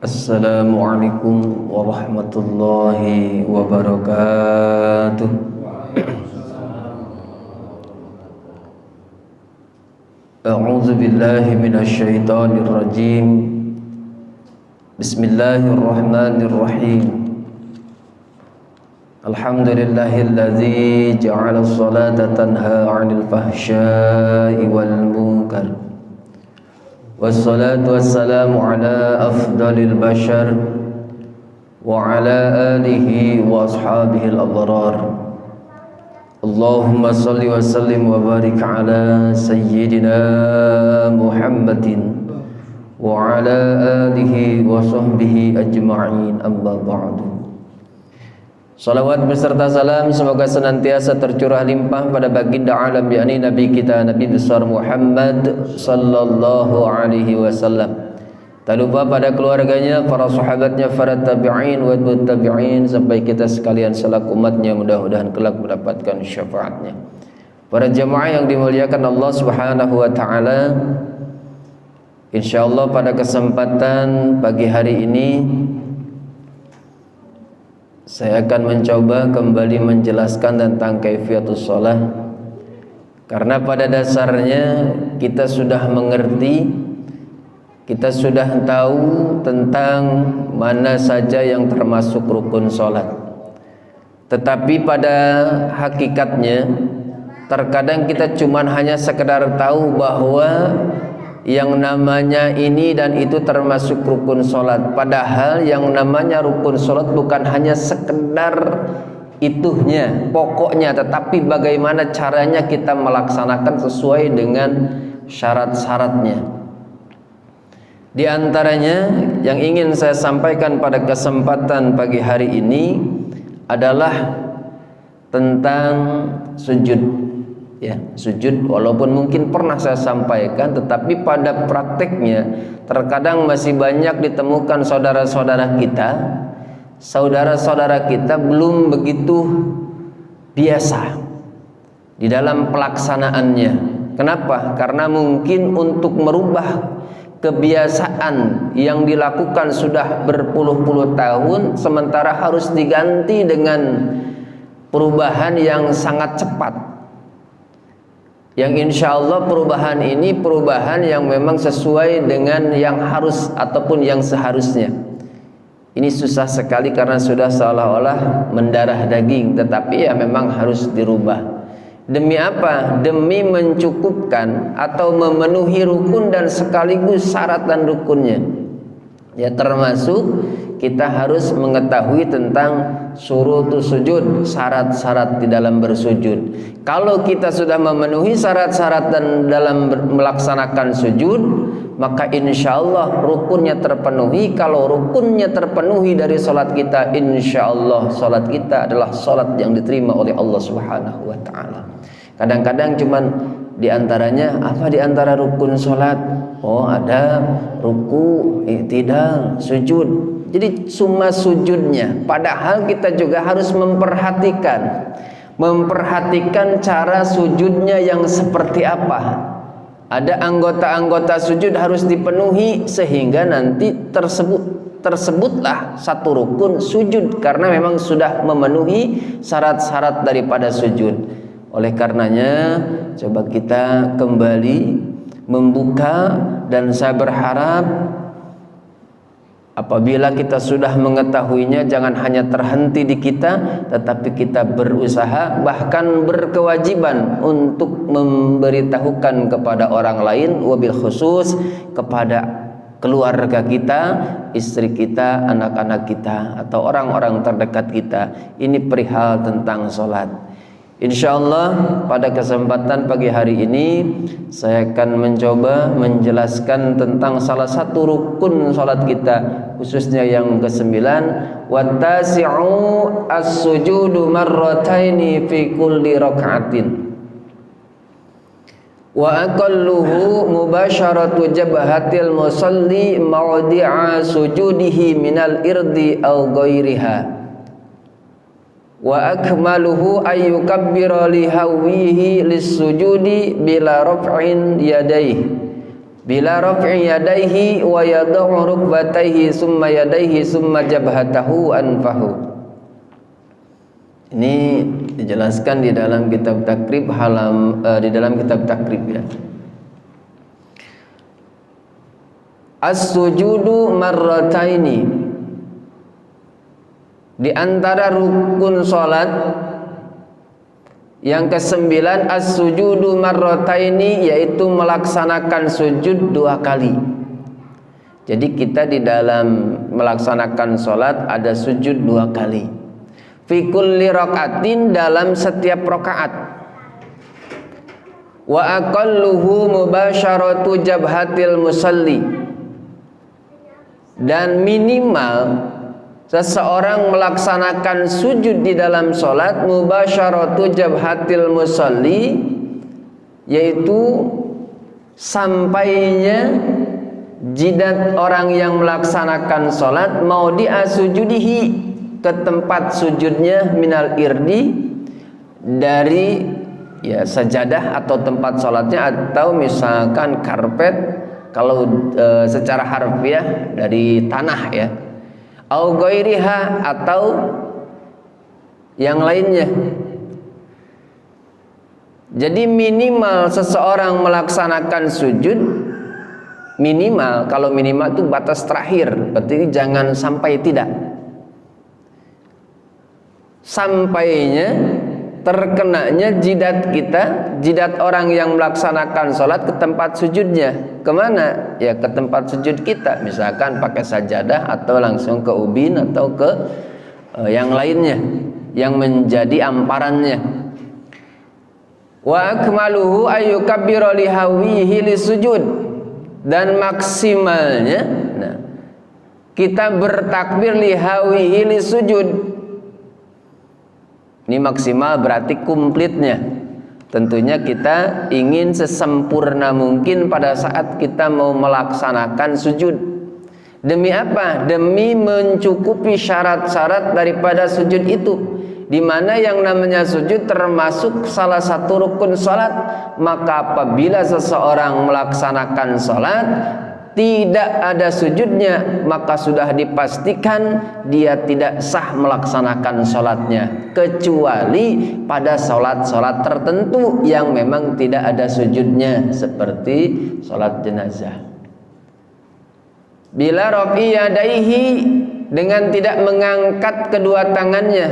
Assalamualaikum warahmatullahi wabarakatuh. A'udzu billahi minasy syaithanir rajim. Bismillahirrahmanirrahim. Alhamdulillahilladzi ja'ala as-salata tanha 'anil fahsya'i wal munkar. Wassalatu wassalamu ala afdalil bashar wa ala alihi wa ashabihi al-abrar. Allahumma salli wa sallim wa barik ala sayyidina Muhammadin wa ala alihi wa sahbihi ajma'in, amma ba'du. Salawat beserta salam semoga senantiasa tercurah limpah pada baginda alam yakni Nabi kita Nabi besar Muhammad sallallahu alaihi wasallam. Tak lupa pada keluarganya, para sahabatnya, para tabi'in wa tabi'in sampai kita sekalian selaku umatnya mudah-mudahan kelak mendapatkan syafaatnya. Para jemaah yang dimuliakan Allah Subhanahu wa taala, insyaallah pada kesempatan pagi hari ini saya akan mencoba kembali menjelaskan tentang kaifiatus shalah, karena pada dasarnya kita sudah mengerti, kita sudah tahu tentang mana saja yang termasuk rukun sholat. Tetapi pada hakikatnya terkadang kita cuma hanya sekedar tahu bahwa yang namanya ini dan itu termasuk rukun sholat, padahal yang namanya rukun sholat bukan hanya sekedar itunya, pokoknya, tetapi bagaimana caranya kita melaksanakan sesuai dengan syarat-syaratnya. Di antaranya yang ingin saya sampaikan pada kesempatan pagi hari ini adalah tentang sujud. Ya, sujud walaupun mungkin pernah saya sampaikan, tetapi pada prakteknya terkadang masih banyak ditemukan saudara-saudara kita belum begitu biasa di dalam pelaksanaannya. Kenapa? Karena mungkin untuk merubah kebiasaan yang dilakukan sudah berpuluh-puluh tahun sementara harus diganti dengan perubahan yang sangat cepat, yang insya Allah perubahan ini perubahan yang memang sesuai dengan yang harus ataupun yang seharusnya. Ini susah sekali karena sudah seolah-olah mendarah daging, tetapi ya memang harus dirubah. Demi apa? Demi mencukupkan atau memenuhi rukun dan sekaligus syarat dan rukunnya. Ya, termasuk kita harus mengetahui tentang syurutus sujud, syarat-syarat di dalam bersujud. Kalau kita sudah memenuhi syarat-syarat dan dalam melaksanakan sujud, maka insya Allah rukunnya terpenuhi. Kalau rukunnya terpenuhi dari salat kita, insya Allah salat kita adalah salat yang diterima oleh Allah Subhanahu wa taala. Kadang-kadang cuman di antaranya apa di antara rukun salat? Oh, ada ruku, i'tidal, sujud. Jadi cuma sujudnya, padahal kita juga harus memperhatikan cara sujudnya yang seperti apa. Ada anggota-anggota sujud harus dipenuhi sehingga nanti tersebutlah satu rukun sujud, karena memang sudah memenuhi syarat-syarat daripada sujud. Oleh karenanya coba kita kembali membuka, dan saya berharap apabila kita sudah mengetahuinya jangan hanya terhenti di kita, tetapi kita berusaha bahkan berkewajiban untuk memberitahukan kepada orang lain, wabil khusus kepada keluarga kita, istri kita, anak-anak kita, atau orang-orang terdekat kita. Ini perihal tentang sholat. Insyaallah pada kesempatan pagi hari ini saya akan mencoba menjelaskan tentang salah satu rukun salat kita, khususnya yang ke-9, wattasi'u as-sujudu marrataini fi kulli raka'atin wa aqalluhu mubasharatu jabhatil musalli mawdi'a sujudihi minal irdi aw ghairiha wa akmaluhu ayyukabbira lihawihi lis-sujudi bila raf'in yadayhi bila raf'i yadayhi wa yad'u rukbatayhi summa yadayhi summa jabhatahu anfahu. Ini dijelaskan di dalam kitab takrib di dalam kitab takrib ya. As-sujudu marrataini, di antara rukun salat yang ke-9 as-sujudu marrataini, yaitu melaksanakan sujud 2 kali. Jadi kita di dalam melaksanakan salat ada sujud 2 kali. Fi kulli rakaatin, dalam setiap rakaat. Wa aqalluhu mubasyaratu jabhatil musalli, dan minimal seseorang melaksanakan sujud di dalam sholat mubasyaratu jabhatil musalli, yaitu sampainya jidat orang yang melaksanakan sholat maudi'a sujudihi, ke tempat sujudnya, minal irdi, dari ya sajadah atau tempat sholatnya, atau misalkan karpet kalau secara harfiah dari tanah ya, au ghairiha, atau yang lainnya. Jadi minimal seseorang melaksanakan sujud, minimal, kalau minimal itu batas terakhir, berarti jangan sampai tidak. Sampainya, terkenanya jidat kita, jidat orang yang melaksanakan sholat ke tempat sujudnya. Kemana? Ya ke tempat sujud kita, misalkan pakai sajadah atau langsung ke ubin atau ke yang lainnya yang menjadi amparannya. Wa akmaluhu ayyukabbiru lihawihi lisujud, dan maksimalnya kita bertakbir lihawihi lisujud. Ini maksimal berarti kumplitnya. Tentunya kita ingin sesempurna mungkin pada saat kita mau melaksanakan sujud. Demi apa? Demi mencukupi syarat-syarat daripada sujud itu. Di mana yang namanya sujud termasuk salah satu rukun salat. Maka apabila seseorang melaksanakan salat tidak ada sujudnya, maka sudah dipastikan dia tidak sah melaksanakan sholatnya, kecuali pada sholat-sholat tertentu yang memang tidak ada sujudnya, seperti sholat jenazah. Bila rafi yadaihi, dengan tidak mengangkat kedua tangannya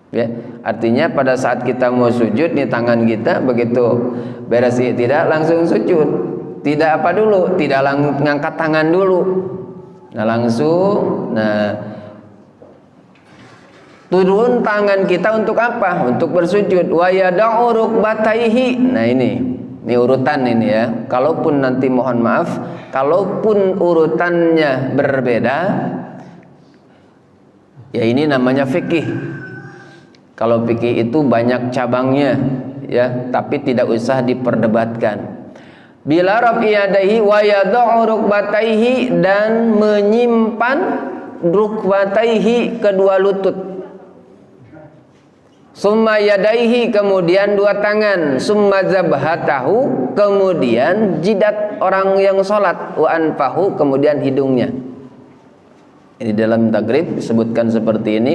ya, artinya pada saat kita mau sujud nih, tangan kita begitu beres tidak langsung sujud. Tidak apa dulu, tidak ngangkat tangan dulu. Nah langsung, turun tangan kita untuk apa? Untuk bersujud. Wa yad'u rukbatayhi. Nah ini urutan ini ya. Kalaupun nanti mohon maaf, kalaupun urutannya berbeda, ya ini namanya fikih. Kalau fikih itu banyak cabangnya ya, tapi tidak usah diperdebatkan. Bila rafi yadaihi wa yad'u rukbatayhi, dan menyimpan rukbatayhi, kedua lutut. Summa yadaihi, kemudian 2 tangan. Summa zabhatahu, kemudian jidat orang yang sholat. Wa anfahu, kemudian hidungnya. Ini dalam takrib disebutkan seperti ini.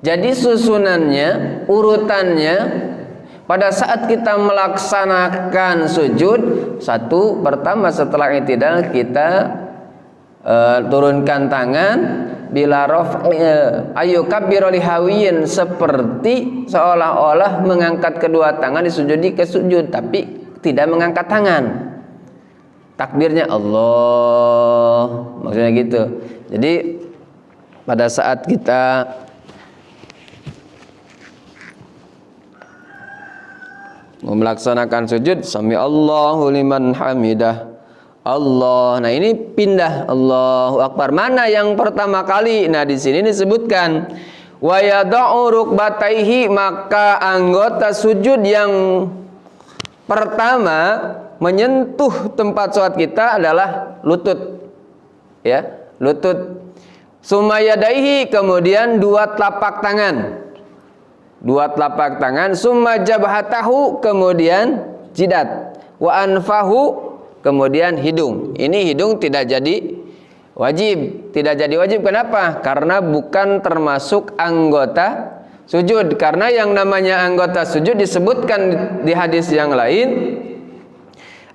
Jadi susunannya, urutannya, pada saat kita melaksanakan sujud, pertama setelah i'tidal kita turunkan tangan, bila ayyukabbiru lihawiyin, seperti seolah-olah mengangkat kedua tangan disujudi ke sujud, tapi tidak mengangkat tangan. Takbirnya Allah, maksudnya gitu. Jadi pada saat kita melaksanakan sujud, sami Allahu liman hamidah, Allah. Nah ini pindah Allahu Akbar. Mana yang pertama kali? Nah di sini disebutkan wa yad'u rukbatayhi, maka anggota sujud yang pertama menyentuh tempat sholat kita adalah lutut. Ya, lutut. Summa yadaihi, kemudian 2 telapak tangan. 2 telapak tangan. Summa jabhatahu, kemudian jidat. Wa anfahu, kemudian hidung. Ini hidung tidak jadi wajib. Tidak jadi wajib kenapa? Karena bukan termasuk anggota sujud. Karena yang namanya anggota sujud disebutkan di hadis yang lain.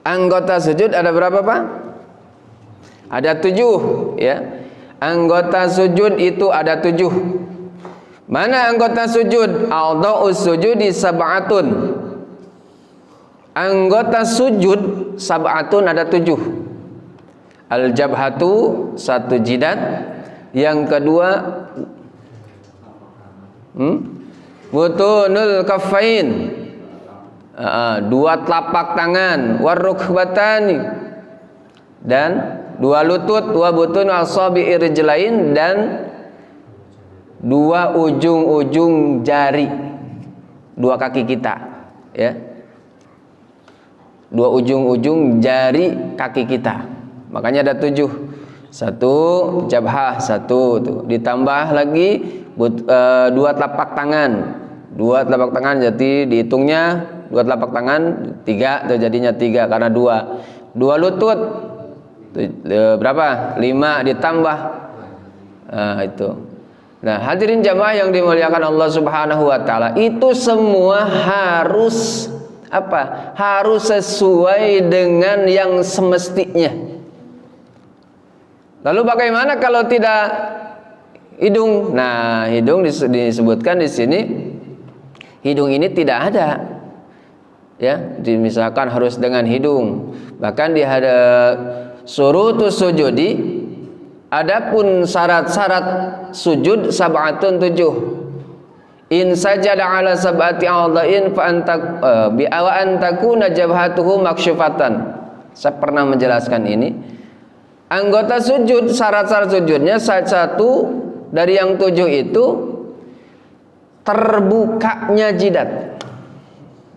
Anggota sujud ada berapa, Pak? Ada 7, ya. Anggota sujud itu ada 7. Mana anggota sujud? A'dha'us sujudi sab'atun. Anggota sujud sab'atun ada 7. Al-jabhatu, 1 jidat. Yang kedua butunul kaffain, 2 telapak tangan. Warrukbatani, dan 2 lutut. 2 butun asabi'ir rijlain, dan 2 ujung-ujung jari 2 kaki kita, ya. 2 ujung-ujung jari kaki kita. Makanya ada 7. 1 jabhah, 1 tuh. Ditambah lagi 2 telapak tangan. 2 telapak tangan, jadi dihitungnya 2 telapak tangan 3 tuh, jadinya 3 karena 2. 2 lutut berapa? 5 ditambah itu. Nah, hadirin jamaah yang dimuliakan Allah Subhanahu wa taala, itu semua harus apa? Harus sesuai dengan yang semestinya. Lalu bagaimana kalau tidak hidung? Nah, hidung disebutkan di sini. Hidung ini tidak ada, ya. Misalkan harus dengan hidung. Bahkan di ada surutus sujudi, adapun syarat-syarat sujud sab'atun 7. In sajada ala sab'ati a'dha'in fa anta bi wa antakuna jabhatuhu maksyufatan. Saya pernah menjelaskan ini. Anggota sujud, syarat-syarat sujudnya satu dari yang 7 itu terbukanya jidat.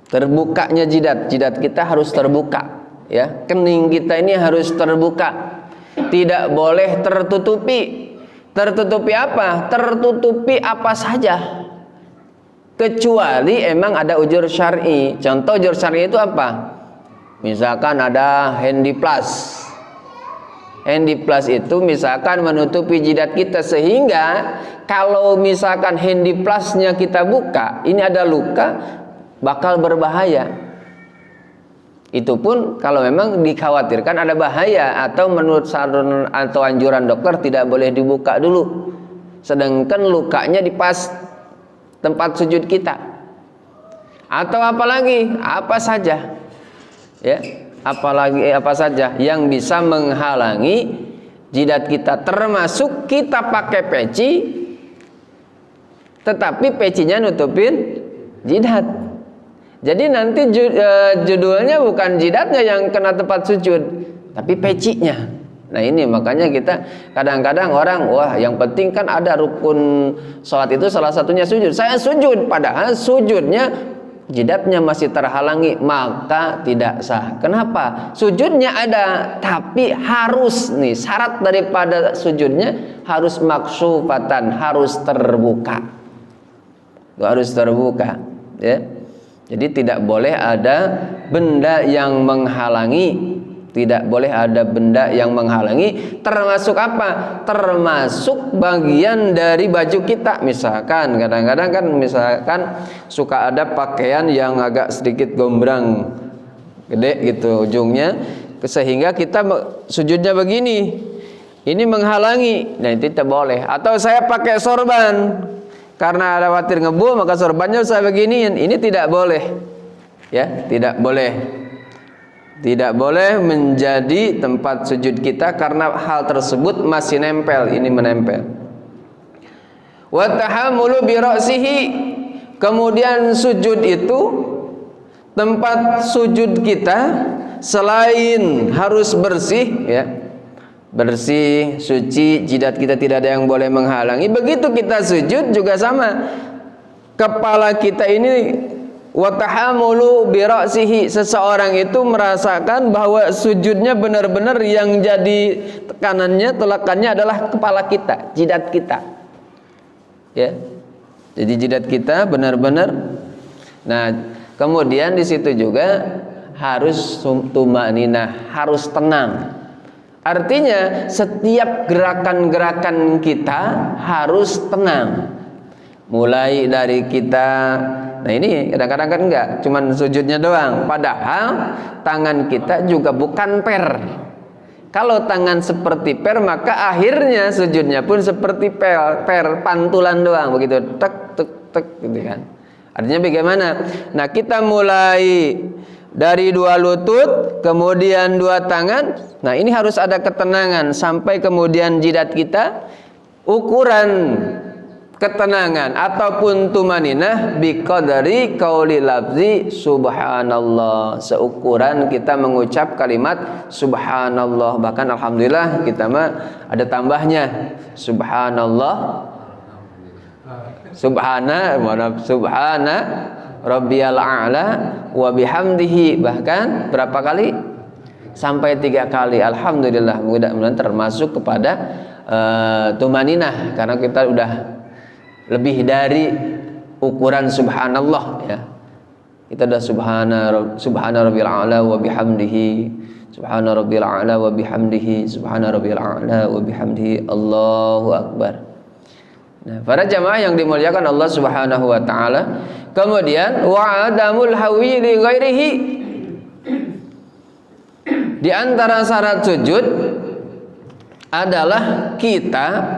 Terbukanya jidat. Jidat kita harus terbuka, ya. Kening kita ini harus terbuka. Tidak boleh tertutupi. Tertutupi apa? Tertutupi apa saja. Kecuali emang ada ujur syar'i. Contoh ujur syar'i itu apa? Misalkan ada handiplas. Handiplas itu misalkan menutupi jidat kita, sehingga kalau misalkan handiplasnya kita buka, ini ada luka, bakal berbahaya. Itu pun kalau memang dikhawatirkan ada bahaya, atau menurut saran atau anjuran dokter tidak boleh dibuka dulu. Sedangkan lukanya di pas tempat sujud kita. Atau apalagi, apa saja, ya. Apalagi apa saja yang bisa menghalangi jidat kita, termasuk kita pakai peci tetapi pecinya nutupin jidat. Jadi nanti judulnya bukan jidatnya yang kena tempat sujud, tapi pecinya. Nah ini makanya kita kadang-kadang orang, wah yang penting kan ada rukun sholat itu salah satunya sujud. Saya sujud, padahal sujudnya jidatnya masih terhalangi, maka tidak sah. Kenapa? Sujudnya ada, tapi harus nih syarat daripada sujudnya harus maksufatan, harus terbuka. Harus terbuka, ya. Jadi tidak boleh ada benda yang menghalangi. Tidak boleh ada benda yang menghalangi. Termasuk apa? Termasuk bagian dari baju kita. Misalkan kadang-kadang kan misalkan suka ada pakaian yang agak sedikit gombrang, gede gitu ujungnya, sehingga kita sujudnya begini. Ini menghalangi. Nah itu tidak boleh. Atau saya pakai sorban, karena ada khawatir ngebu, maka sorbannya saya beginiin. Ini tidak boleh, ya, tidak boleh. Tidak boleh menjadi tempat sujud kita, karena hal tersebut masih nempel, ini menempel. Wa tahammulu bi ra'sihi, kemudian sujud itu tempat sujud kita selain harus bersih, ya. Bersih, suci, jidat kita tidak ada yang boleh menghalangi. Begitu kita sujud juga sama. Kepala kita ini wa tahammulu bi ra'sihi, seseorang itu merasakan bahwa sujudnya benar-benar yang jadi tekanannya, telakannya adalah kepala kita, jidat kita, ya. Jadi jidat kita benar-benar. Nah kemudian di situ juga harus tumaninah, harus tenang. Artinya setiap gerakan-gerakan kita harus tenang. Mulai dari kita, nah ini kadang-kadang kan enggak, cuman sujudnya doang. Padahal tangan kita juga bukan per. Kalau tangan seperti per, maka akhirnya sujudnya pun seperti per, pantulan doang begitu, tek tek tek gitu kan. Artinya bagaimana? Nah, kita mulai dari dua lutut, kemudian dua tangan. Nah, ini harus ada ketenangan sampai kemudian jidat kita. Ukuran ketenangan ataupun tumaninah biqadari qauli lafzi subhanallah, seukuran kita mengucap kalimat subhanallah. Bahkan alhamdulillah kita mah ada tambahnya, subhanallah, subhana rabbiyal a'la wa bihamdihi. Bahkan berapa kali? Sampai 3 kali. Alhamdulillah, mudah-mudahan termasuk kepada tumaninah, karena kita udah lebih dari ukuran subhanallah ya. Kita udah subhana rabbil a'la wa bihamdihi, subhana rabbil a'la wa bihamdihi, subhana rabbil a'la wa bihamdihi, Allahu akbar. Nah, para jamaah yang dimuliakan Allah Subhanahu wa taala, kemudian wa adamul hawi li ghairihi. Di antara syarat sujud adalah kita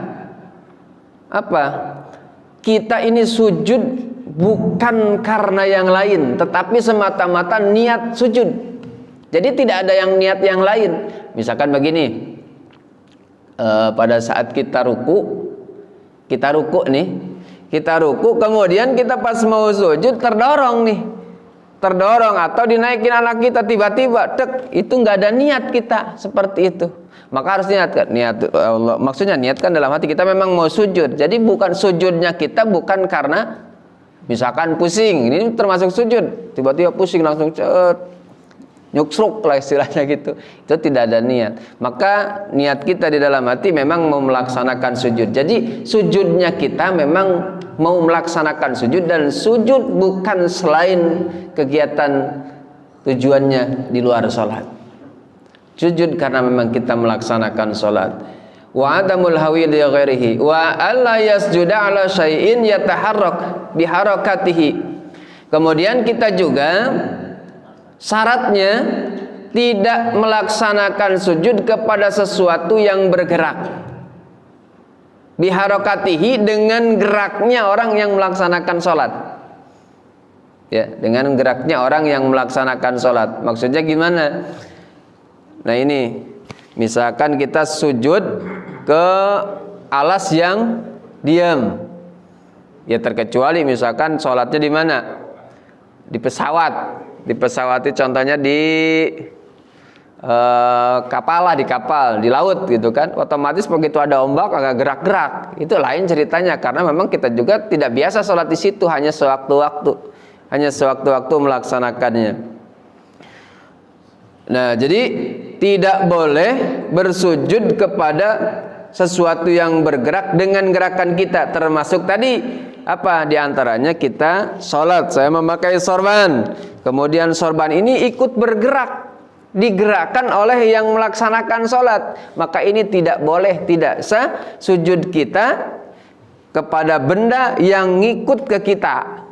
apa? Kita ini sujud bukan karena yang lain, tetapi semata-mata niat sujud. Jadi tidak ada yang niat yang lain. Misalkan begini, pada saat kita ruku nih, kita ruku, kemudian kita pas mau sujud terdorong atau dinaikin anak kita tiba-tiba, itu nggak ada niat kita seperti itu. Maka harus niat Allah. Maksudnya niatkan dalam hati kita memang mau sujud. Jadi bukan sujudnya kita bukan karena misalkan pusing, ini termasuk sujud, tiba-tiba pusing langsung nyuksruk lah istilahnya gitu. Itu tidak ada niat. Maka niat kita di dalam hati memang mau melaksanakan sujud. Jadi sujudnya kita memang mau melaksanakan sujud, dan sujud bukan selain kegiatan tujuannya di luar sholat. Sujud karena memang kita melaksanakan sholat. Wa adamul hawi li ghairihi wa alla yasjuda ala syai'in yataharrak biharakatihi. Kemudian kita juga syaratnya tidak melaksanakan sujud kepada sesuatu yang bergerak. Biharakatihi, dengan geraknya orang yang melaksanakan sholat. Ya, dengan geraknya orang yang melaksanakan sholat. Maksudnya gimana? Nah ini, misalkan kita sujud ke alas yang diam, ya terkecuali misalkan sholatnya di mana? Di pesawat. Di pesawat itu contohnya di kapal, di laut gitu kan. Otomatis begitu ada ombak agak gerak-gerak. Itu lain ceritanya, karena memang kita juga tidak biasa sholat di situ, hanya sewaktu-waktu melaksanakannya. Nah, jadi tidak boleh bersujud kepada sesuatu yang bergerak dengan gerakan kita. Termasuk tadi apa? Di antaranya kita sholat, saya memakai sorban, kemudian sorban ini ikut bergerak, digerakkan oleh yang melaksanakan sholat, maka ini tidak boleh, tidak sah sujud kita kepada benda yang ngikut ke kita,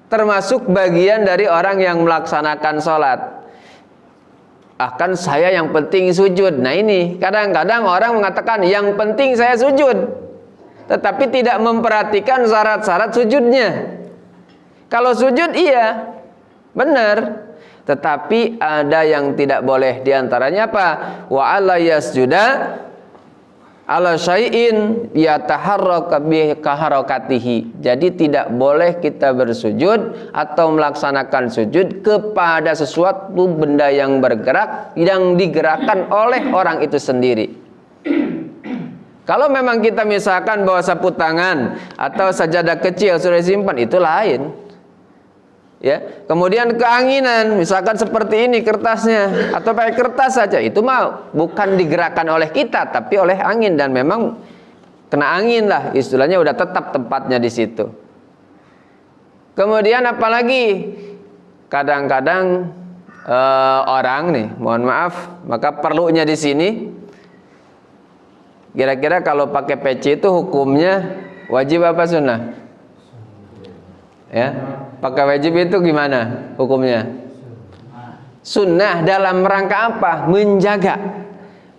termasuk bagian dari orang yang melaksanakan sholat. Akan saya yang penting sujud. Nah ini kadang-kadang orang mengatakan yang penting saya sujud, tetapi tidak memperhatikan syarat-syarat sujudnya. Kalau sujud iya benar, tetapi ada yang tidak boleh. Di antaranya apa? Wa alla yasjuda ala syai'in yataharraka bi kaharakatihi. Jadi tidak boleh kita bersujud atau melaksanakan sujud kepada sesuatu benda yang bergerak, yang digerakkan oleh orang itu sendiri. Kalau memang kita misalkan bawa sapu tangan atau sajadah kecil sudah simpan, itu lain. Ya, kemudian keanginan, misalkan seperti ini kertasnya, atau pakai kertas saja, itu mah bukan digerakkan oleh kita, tapi oleh angin, dan memang kena angin lah, istilahnya udah tetap tempatnya di situ. Kemudian apalagi kadang-kadang orang nih, mohon maaf, maka perlunya di sini kira-kira kalau pakai peci itu hukumnya wajib apa sunnah? Ya, pakai wajib itu gimana hukumnya? Sunnah dalam rangka apa?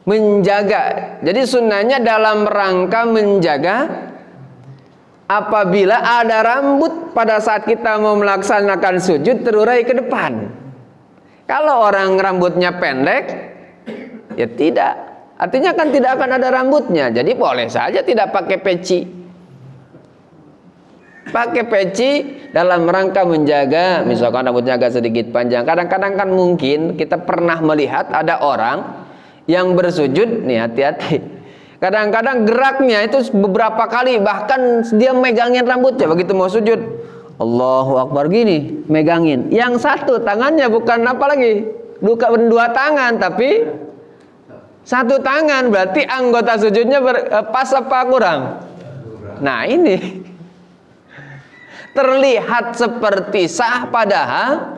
Menjaga. Jadi sunnahnya dalam rangka menjaga apabila ada rambut pada saat kita mau melaksanakan sujud terurai ke depan. Kalau orang rambutnya pendek, ya tidak. Artinya kan tidak akan ada rambutnya. Jadi boleh saja tidak pakai peci. Pakai peci dalam rangka menjaga, misalkan rambutnya agak sedikit panjang. Kadang-kadang kan mungkin kita pernah melihat ada orang yang bersujud, nih hati-hati. Kadang-kadang geraknya itu beberapa kali, bahkan dia megangin rambutnya begitu mau sujud. Allahu Akbar gini, megangin. Yang satu tangannya bukan apa lagi, dua tangan, tapi satu tangan. Berarti anggota sujudnya pas apa kurang? Nah ini terlihat seperti sah padahal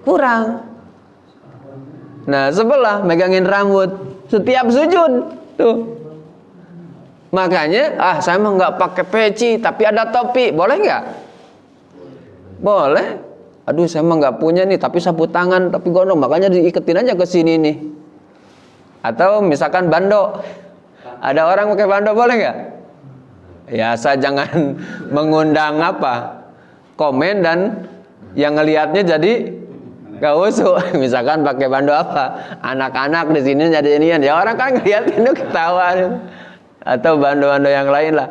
kurang. Nah sebelah megangin rambut setiap sujud tuh. Makanya saya mah nggak pakai peci tapi ada topi, boleh nggak? Boleh. Aduh saya mah nggak punya nih tapi sapu tangan tapi gondrong, makanya diiketin aja ke sini nih. Atau misalkan bando, ada orang pakai bando, boleh nggak? Ya saya jangan mengundang komen dan yang ngelihatnya jadi gak usuk. Misalkan pakai bando anak-anak di sini jadi inian, ya orang kan ngeliatin itu ketawa. Atau bando-bando yang lain lah,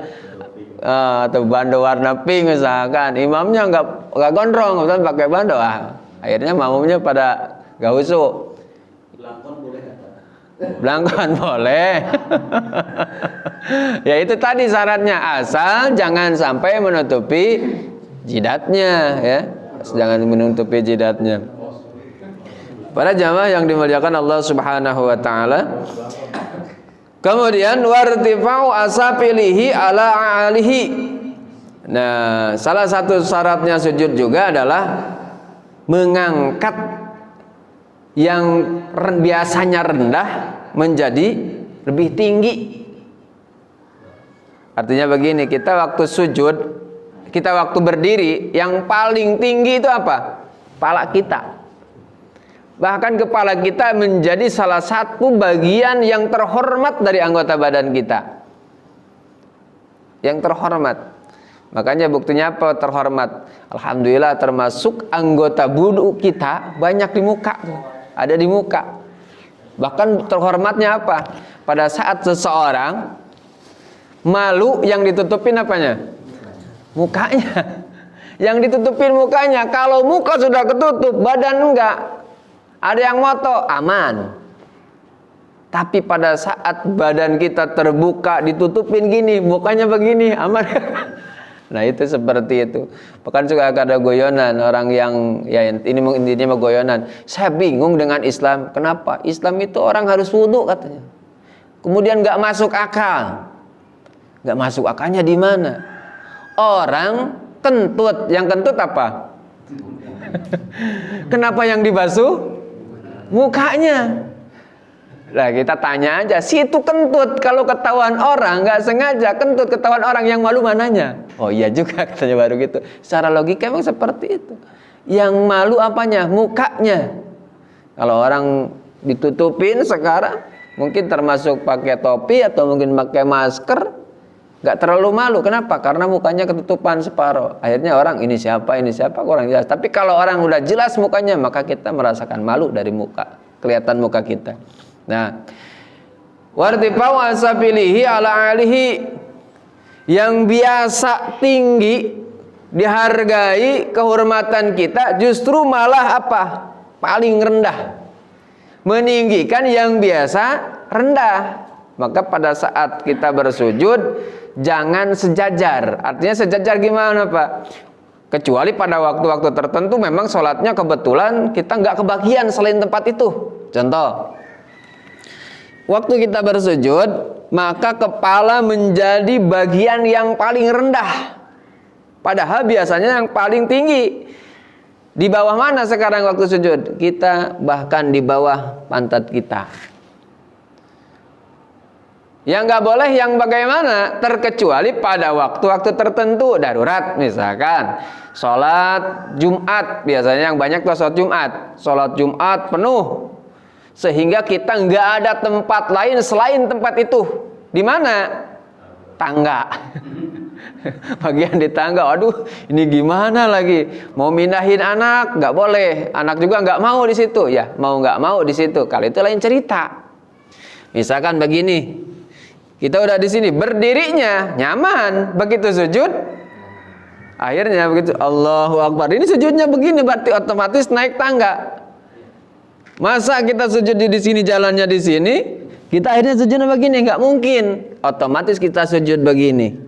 atau bando warna pink misalkan, imamnya nggak gondrong, misalkan pakai bando, akhirnya makmumnya pada gak usuk. Belangkon boleh nggak? Belangkon boleh. Ya itu tadi syaratnya, asal jangan sampai menutupi jidatnya, ya, jangan menutupi jidatnya. Para jamaah yang dimuliakan Allah Subhanahu wa taala. Kemudian wartifa'u asafilihi ala alihi. Nah, salah satu syaratnya sujud juga adalah mengangkat yang biasanya rendah menjadi lebih tinggi. Artinya begini, kita waktu sujud, kita waktu berdiri, yang paling tinggi itu apa? Kepala kita. Bahkan kepala kita menjadi salah satu bagian yang terhormat dari anggota badan kita. Yang terhormat. Makanya buktinya apa terhormat? Alhamdulillah termasuk anggota budu kita banyak di muka. Ada di muka. Bahkan terhormatnya apa? Pada saat seseorang malu, yang ditutupin apanya? Mukanya. Yang ditutupin mukanya. Kalau muka sudah ketutup, badan enggak. Ada yang moto, aman. Tapi pada saat badan kita terbuka, ditutupin gini, mukanya begini, aman. Nah itu seperti itu. Bahkan juga ada goyonan orang yang, ya ini intinya goyonan. Saya bingung dengan Islam. Kenapa? Islam itu orang harus wudu katanya. Kemudian nggak masuk akal. Nggak masuk akalnya di mana? Orang kentut, yang kentut apa? Kenapa yang dibasuh? Mukanya. Nah kita tanya aja, situ kentut, kalau ketahuan orang nggak sengaja kentut, ketahuan orang, yang malu mananya? Oh iya juga katanya, baru gitu. Secara logika memang seperti itu. Yang malu apanya? Mukanya. Kalau orang ditutupin sekarang, mungkin termasuk pakai topi atau mungkin pakai masker, nggak terlalu malu. Kenapa? Karena mukanya ketutupan separuh. Akhirnya orang ini siapa kurang jelas. Tapi kalau orang udah jelas mukanya, maka kita merasakan malu dari muka, kelihatan muka kita. Nah, wartifa'u asabilihi ala alihi, yang biasa tinggi dihargai kehormatan kita justru malah apa? Paling rendah, meninggikan yang biasa rendah. Maka pada saat kita bersujud jangan sejajar. Artinya sejajar gimana Pak? Kecuali pada waktu-waktu tertentu memang sholatnya kebetulan kita nggak kebagian selain tempat itu. Contoh, waktu kita bersujud, maka kepala menjadi bagian yang paling rendah. Padahal biasanya yang paling tinggi. Di bawah mana sekarang waktu sujud? Kita bahkan di bawah pantat kita. Yang nggak boleh yang bagaimana? Terkecuali pada waktu-waktu tertentu darurat, misalkan sholat Jumat, biasanya yang banyak tuh sholat Jumat penuh, sehingga kita nggak ada tempat lain selain tempat itu. Di mana? Tangga. Bagian di tangga. Aduh, ini gimana lagi? Mau mindahin anak nggak boleh, anak juga nggak mau di situ. Ya, mau nggak mau di situ. Kalau itu lain cerita. Misalkan begini. Kita udah di sini, berdirinya nyaman, begitu sujud, akhirnya begitu Allahu Akbar. Ini sujudnya begini, berarti otomatis naik tangga. Masa kita sujud di sini, jalannya di sini, kita akhirnya sujudnya begini, nggak mungkin. Otomatis kita sujud begini.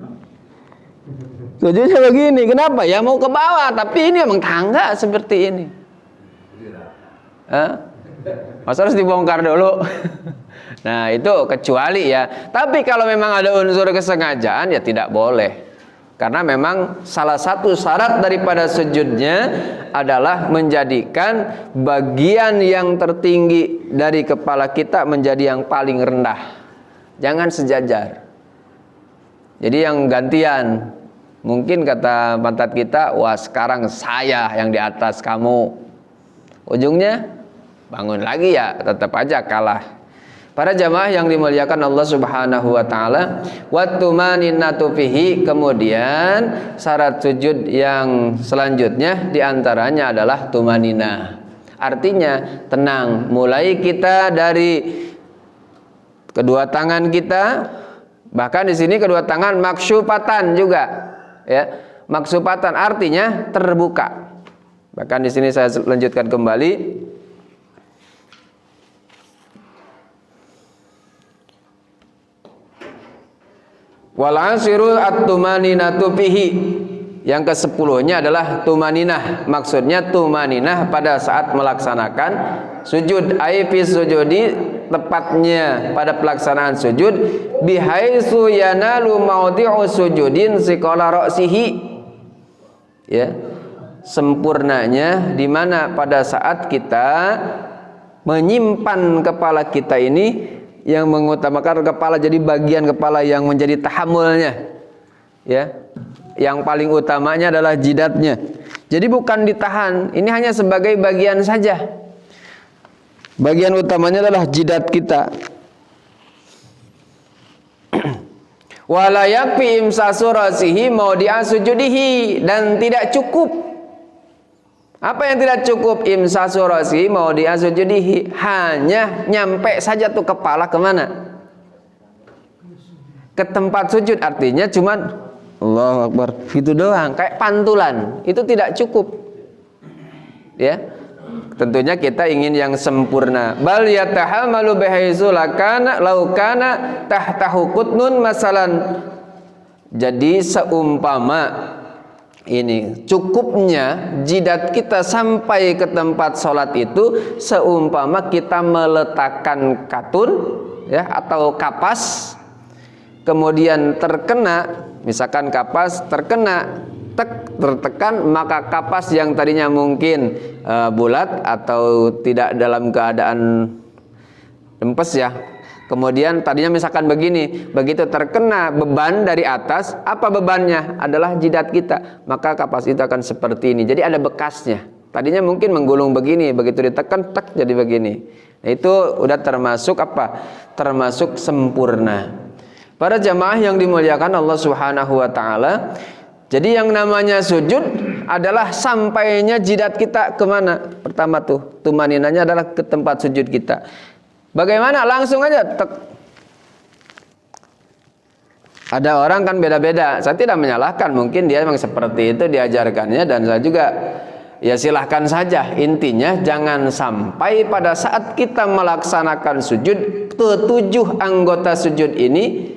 Sujudnya begini, kenapa? Ya mau ke bawah, tapi ini emang tangga seperti ini. Masa harus dibongkar dulu? Nah itu kecuali ya. Tapi kalau memang ada unsur kesengajaan ya tidak boleh. Karena memang salah satu syarat daripada sujudnya adalah menjadikan bagian yang tertinggi dari kepala kita menjadi yang paling rendah. Jangan sejajar. Jadi yang gantian. Mungkin kata pantat kita, wah sekarang saya yang di atas kamu. Ujungnya bangun lagi ya tetap aja kalah. Para jamaah yang dimuliakan Allah Subhanahu wa taala, wattumaninatu fihi, kemudian syarat sujud yang selanjutnya diantaranya adalah tumaninah. Artinya tenang, mulai kita dari kedua tangan kita, bahkan di sini kedua tangan maksyufatan juga, ya. Maksyufatan artinya terbuka. Bahkan di sini saya lanjutkan kembali. Wal asiru at-tumaninatu fihi. Yang ke-10-nya adalah tumaninah. Maksudnya tumaninah pada saat melaksanakan sujud. Ai fi sujudi, tepatnya pada pelaksanaan sujud, bihaitsu yanalu maudhi'u sujudin siqala ra'sihi. Ya. Sempurnanya di mana pada saat kita menyimpan kepala kita ini, yang mengutamakan kepala, jadi bagian kepala yang menjadi tahammulnya, ya, yang paling utamanya adalah jidatnya. Jadi bukan ditahan, ini hanya sebagai bagian saja. Bagian utamanya adalah jidat kita. Wala yakfi imsasu rasihi maudi'a sujudihi, dan tidak cukup. Apa yang tidak cukup? Imsasu rasihi maudi'a sujudihi, hanya nyampe saja tuh kepala kemana? Ke tempat sujud, artinya cuman Allahu Akbar gitu doang, kayak pantulan. Itu tidak cukup. Ya. Tentunya kita ingin yang sempurna. Bal yatahamalu bihaitsu lakana laukana tahtahu qutnun masalan. Jadi seumpama ini cukupnya jidat kita sampai ke tempat sholat itu seumpama kita meletakkan katun, ya, atau kapas, kemudian terkena, misalkan kapas terkena, tertekan, maka kapas yang tadinya mungkin bulat atau tidak dalam keadaan lempes, ya, kemudian tadinya misalkan begini, begitu terkena beban dari atas, apa bebannya? Adalah jidat kita, maka kapas itu akan seperti ini. Jadi ada bekasnya. Tadinya mungkin menggulung begini, begitu ditekan, tak jadi begini. Nah, itu udah termasuk apa? Termasuk sempurna. Para jamaah yang dimuliakan Allah Subhanahu wa taala, jadi yang namanya sujud adalah sampainya jidat kita kemana? Pertama tuh, tumaninanya adalah ke tempat sujud kita. Bagaimana? Langsung aja tek. Ada orang kan beda-beda. Saya tidak menyalahkan, mungkin dia memang seperti itu diajarkannya, dan saya juga ya silahkan saja. Intinya jangan sampai pada saat kita melaksanakan sujud, ketujuh anggota sujud ini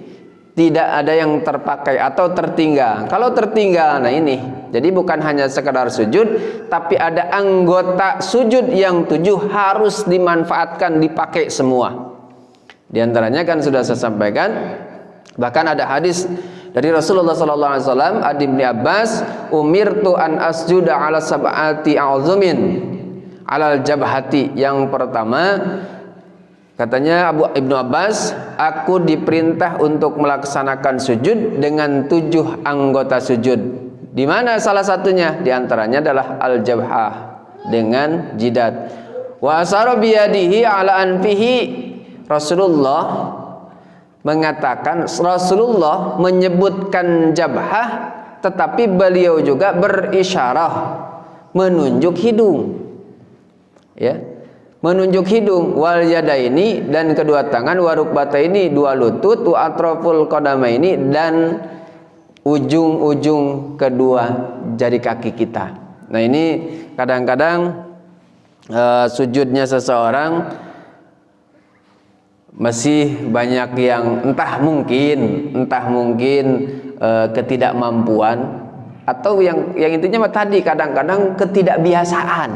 tidak ada yang terpakai atau tertinggal. Kalau tertinggal, nah ini. Jadi bukan hanya sekedar sujud, tapi ada anggota sujud yang 7 harus dimanfaatkan, dipakai semua. Di antaranya kan sudah saya sampaikan, bahkan ada hadis Dari Rasulullah sallallahu alaihi wasallam, Adi bin Abbas, umirtu an asjuda ala sab'ati a'zumin alal jabhati. Yang pertama, katanya Ibnu Abbas, aku diperintah untuk melaksanakan sujud dengan 7 anggota sujud. Di mana salah satunya? Di antaranya adalah al-jabhah, dengan jidat. Wa asara biyadihi ala anfihi. Rasulullah mengatakan, Rasulullah menyebutkan jabhah, tetapi beliau juga berisyarah menunjuk hidung, ya, menunjuk hidung. Wal yadaini, dan kedua tangan, wa rukbataini, 2 lutut, wa atraful qadamaini, dan ujung-ujung kedua jari kaki kita. Nah, ini kadang-kadang sujudnya seseorang masih banyak yang entah mungkin ketidakmampuan, atau yang intinya tadi kadang-kadang ketidakbiasaan.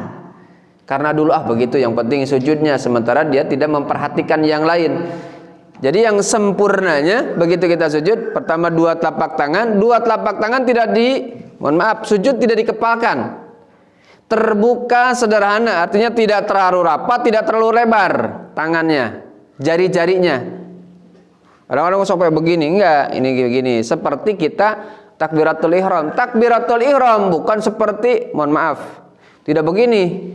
Karena dulu begitu, yang penting sujudnya, sementara dia tidak memperhatikan yang lain. Jadi yang sempurnanya begitu kita sujud, pertama 2 telapak tangan tidak sujud tidak dikepalkan. Terbuka sederhana, artinya tidak terlalu rapat, tidak terlalu lebar tangannya, jari-jarinya. Kadang-kadang sampai begini, enggak, ini begini. Seperti kita takbiratul ihram. Takbiratul ihram bukan seperti, tidak begini.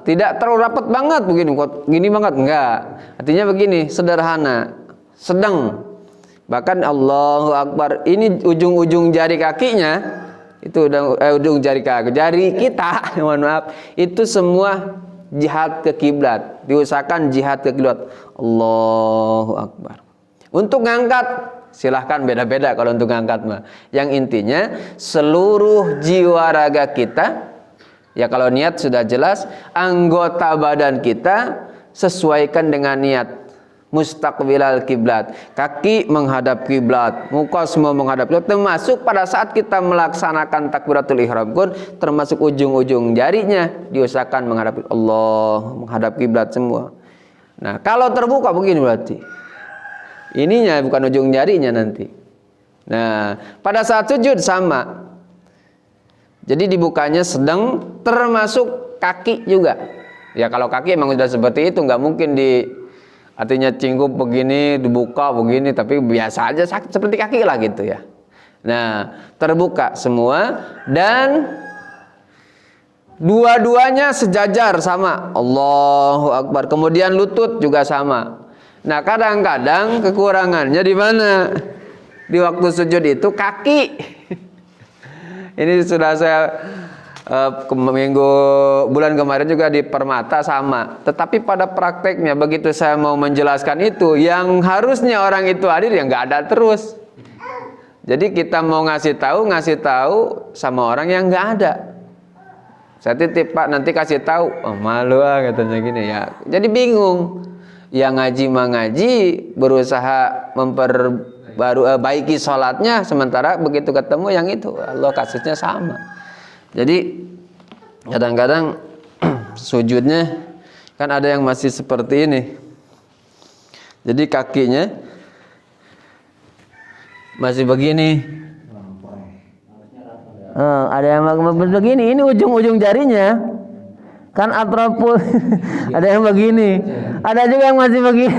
Tidak terlalu rapat banget begini, gini banget, enggak. Artinya begini, sederhana, sedang. Bahkan Allahu Akbar, ini ujung-ujung jari kakinya, itu ujung jari kaki, jari kita, itu semua jihad ke kiblat. Diusahakan jihad ke kiblat. Allahu Akbar. Untuk ngangkat silahkan beda-beda kalau untuk ngangkat mah. Yang intinya seluruh jiwa raga kita, ya kalau niat sudah jelas, anggota badan kita sesuaikan dengan niat. Mustaqbilal kiblat, kaki menghadap kiblat, muka semua menghadap kiblat, termasuk pada saat kita melaksanakan takbiratul ihram pun termasuk ujung-ujung jarinya diusahakan menghadap Allah, menghadap kiblat semua. Nah, kalau terbuka begini berarti ininya bukan ujung jarinya nanti. Nah, pada saat sujud sama. Jadi dibukanya sedang, termasuk kaki juga. Ya kalau kaki emang sudah seperti itu, nggak mungkin artinya cingkup begini, dibuka begini, tapi biasa aja seperti kaki lah gitu ya. Nah, terbuka semua dan dua-duanya sejajar sama. Allahu Akbar. Kemudian lutut juga sama. Nah, kadang-kadang kekurangannya di mana? Di waktu sujud itu kaki. Ini sudah saya bulan kemarin juga di Permata sama. Tetapi pada prakteknya begitu saya mau menjelaskan itu, yang harusnya orang itu hadir yang nggak ada terus. Jadi kita mau ngasih tahu sama orang yang nggak ada. Saya titip, Pak, nanti kasih tahu. Oh, malu katanya gini ya. Jadi bingung. Yang ngaji mengaji, berusaha memperbaiki sholatnya, sementara begitu ketemu yang itu, Allah kasusnya sama. Jadi kadang-kadang sujudnya kan ada yang masih seperti ini. Jadi kakinya masih begini. Ada yang begini, ini ujung-ujung jarinya kan atroful. Ada yang begini, ada juga yang masih begini.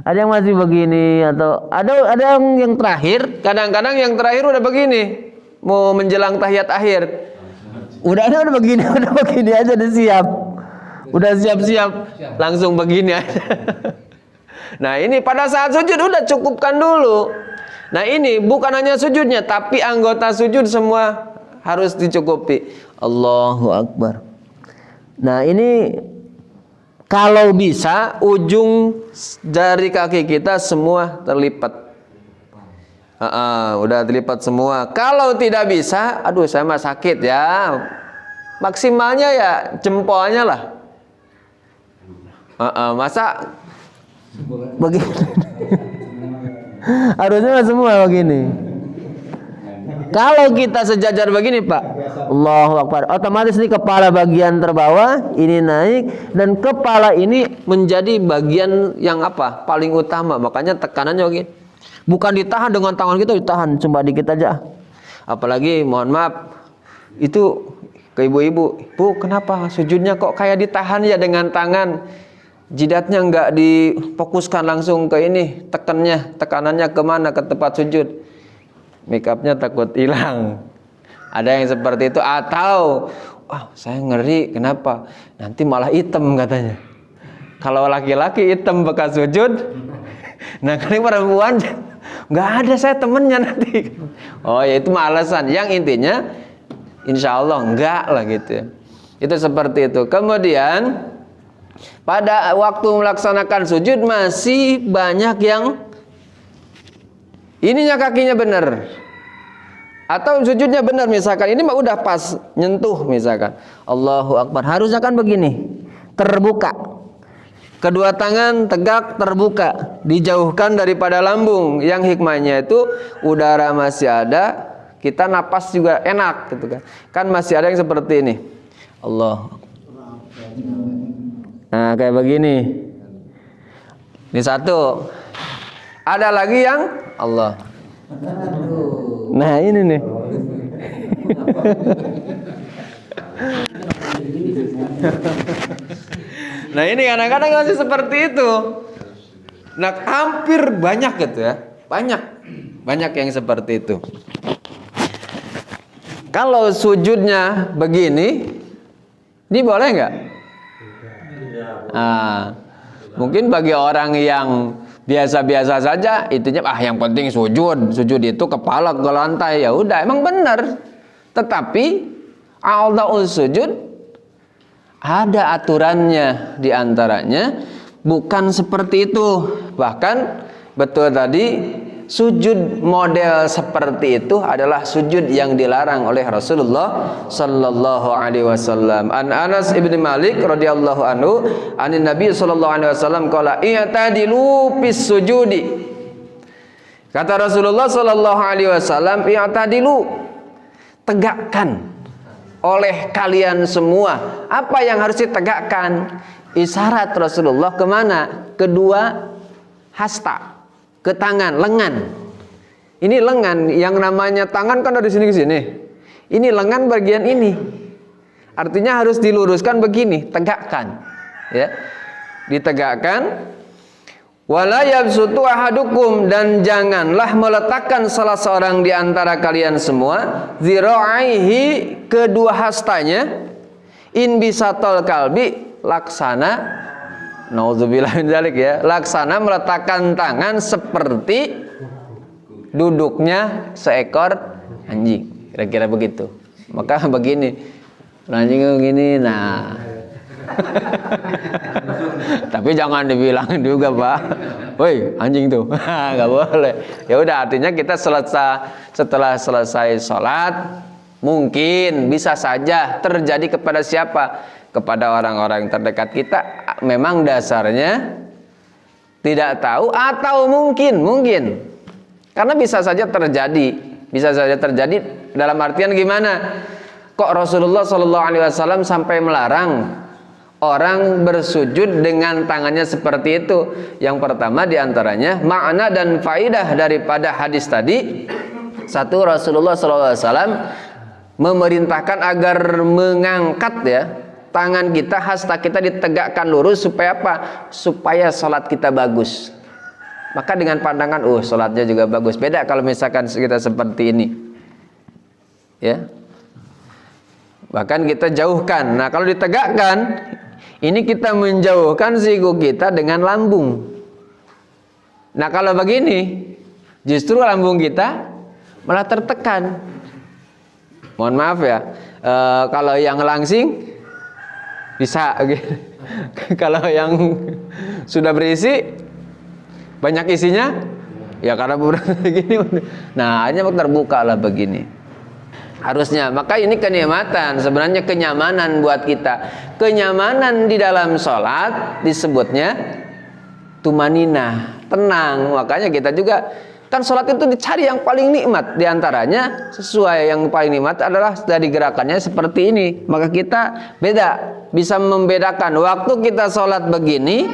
Ada yang masih begini, atau ada yang terakhir. Kadang-kadang yang terakhir udah begini, mau menjelang tahiyat akhir, udah begini aja, udah siap langsung begini aja. Nah, ini pada saat sujud udah cukupkan dulu. Nah, ini bukan hanya sujudnya, tapi anggota sujud semua harus dicukupi. Allahu Akbar. Nah, ini kalau bisa ujung jari kaki kita semua terlipat. Udah terlipat semua. Kalau tidak bisa, aduh saya mah sakit ya. Maksimalnya ya jempolnya lah. Masa begini? Harusnya semua begini. Kalau kita sejajar begini, Pak, Allahu Akbar. Otomatis nih kepala bagian terbawah ini naik dan kepala ini menjadi bagian yang apa? Paling utama. Makanya tekanannya begini. Bukan ditahan dengan tangan kita, ditahan cuma dikit aja. Apalagi mohon maaf itu ke ibu-ibu, Bu, kenapa sujudnya kok kayak ditahan ya dengan tangan? Jidatnya nggak difokuskan langsung ke ini, tekanannya kemana? Ke tempat sujud. Make upnya takut hilang. Ada yang seperti itu. Atau saya ngeri, kenapa? Nanti malah hitam katanya. Kalau laki-laki hitam bekas sujud, nah kali perempuan nggak ada, saya temennya nanti. Oh ya itu mah alasan. Yang intinya insya Allah enggak lah gitu. Itu seperti itu. Kemudian pada waktu melaksanakan sujud masih banyak yang ininya kakinya benar atau sujudnya benar, misalkan ini mah udah pas nyentuh misalkan Allahu Akbar, harusnya kan begini, terbuka, kedua tangan tegak terbuka, dijauhkan daripada lambung. Yang hikmahnya itu udara masih ada, kita napas juga enak gitu kan. Kan masih ada yang seperti ini. Allah. Nah, kayak begini. Ini satu. Ada lagi yang Allah. Nah, ini nih. Nah, ini kadang-kadang masih seperti itu. Nah, hampir banyak gitu ya. Banyak yang seperti itu. Kalau sujudnya begini, ini boleh nggak? Mungkin bagi orang yang biasa-biasa saja, itunya yang penting sujud itu kepala ke lantai, ya udah, emang benar. Tetapi a'dha'us sujud ada aturannya, diantaranya bukan seperti itu. Bahkan betul tadi, sujud model seperti itu adalah sujud yang dilarang oleh Rasulullah sallallahu alaihi wasallam. An Anas ibn Malik radhiyallahu anhu, anin Nabi sallallahu alaihi wasallam qala i'tadilu fis sujudi. Kata Rasulullah sallallahu alaihi wasallam, i'tadilu, tegakkan oleh kalian semua. Apa yang harus ditegakkan? Isyarat Rasulullah kemana? Kedua hasta, ke tangan, lengan. Ini lengan, yang namanya tangan kan dari sini ke sini. Ini lengan bagian ini. Artinya harus diluruskan begini, tegakkan. Ya. Ditegakkan. Wala yabsutu ahadukum, dan janganlah meletakkan salah seorang di antara kalian semua zira'aihi, kedua hastanya, in bisatol kalbi, laksana, nauzubillah min dzalik ya, laksana meletakkan tangan seperti duduknya seekor anjing, kira-kira begitu. Maka begini, anjing begini, nah. Tapi jangan dibilang juga, Pak, woi anjing tuh, nggak boleh. Ya udah, artinya kita setelah selesai sholat, mungkin bisa saja terjadi kepada siapa? Kepada orang-orang terdekat kita, memang dasarnya tidak tahu, atau mungkin karena bisa saja terjadi dalam artian gimana? Kok Rasulullah SAW sampai melarang orang bersujud dengan tangannya seperti itu? Yang pertama diantaranya makna dan faidah daripada hadis tadi. Satu, Rasulullah SAW memerintahkan agar mengangkat ya tangan kita, hasta kita ditegakkan lurus supaya apa? Supaya sholat kita bagus. Maka dengan pandangan, sholatnya juga bagus. Beda kalau misalkan kita seperti ini, ya. Bahkan kita jauhkan. Nah kalau ditegakkan, ini kita menjauhkan siku kita dengan lambung. Nah kalau begini, justru lambung kita malah tertekan. Mohon maaf ya, kalau yang langsing bisa gitu. Kalau yang sudah berisi, banyak isinya, ya karena beberapa begini. Nah hanya terbuka lah begini. Harusnya, maka ini kenikmatan, sebenarnya kenyamanan buat kita. Kenyamanan di dalam sholat disebutnya tumaninah, tenang. Makanya kita juga Kan sholat itu dicari yang paling nikmat. Di antaranya sesuai yang paling nikmat adalah dari gerakannya seperti ini. Maka kita beda, bisa membedakan waktu kita sholat begini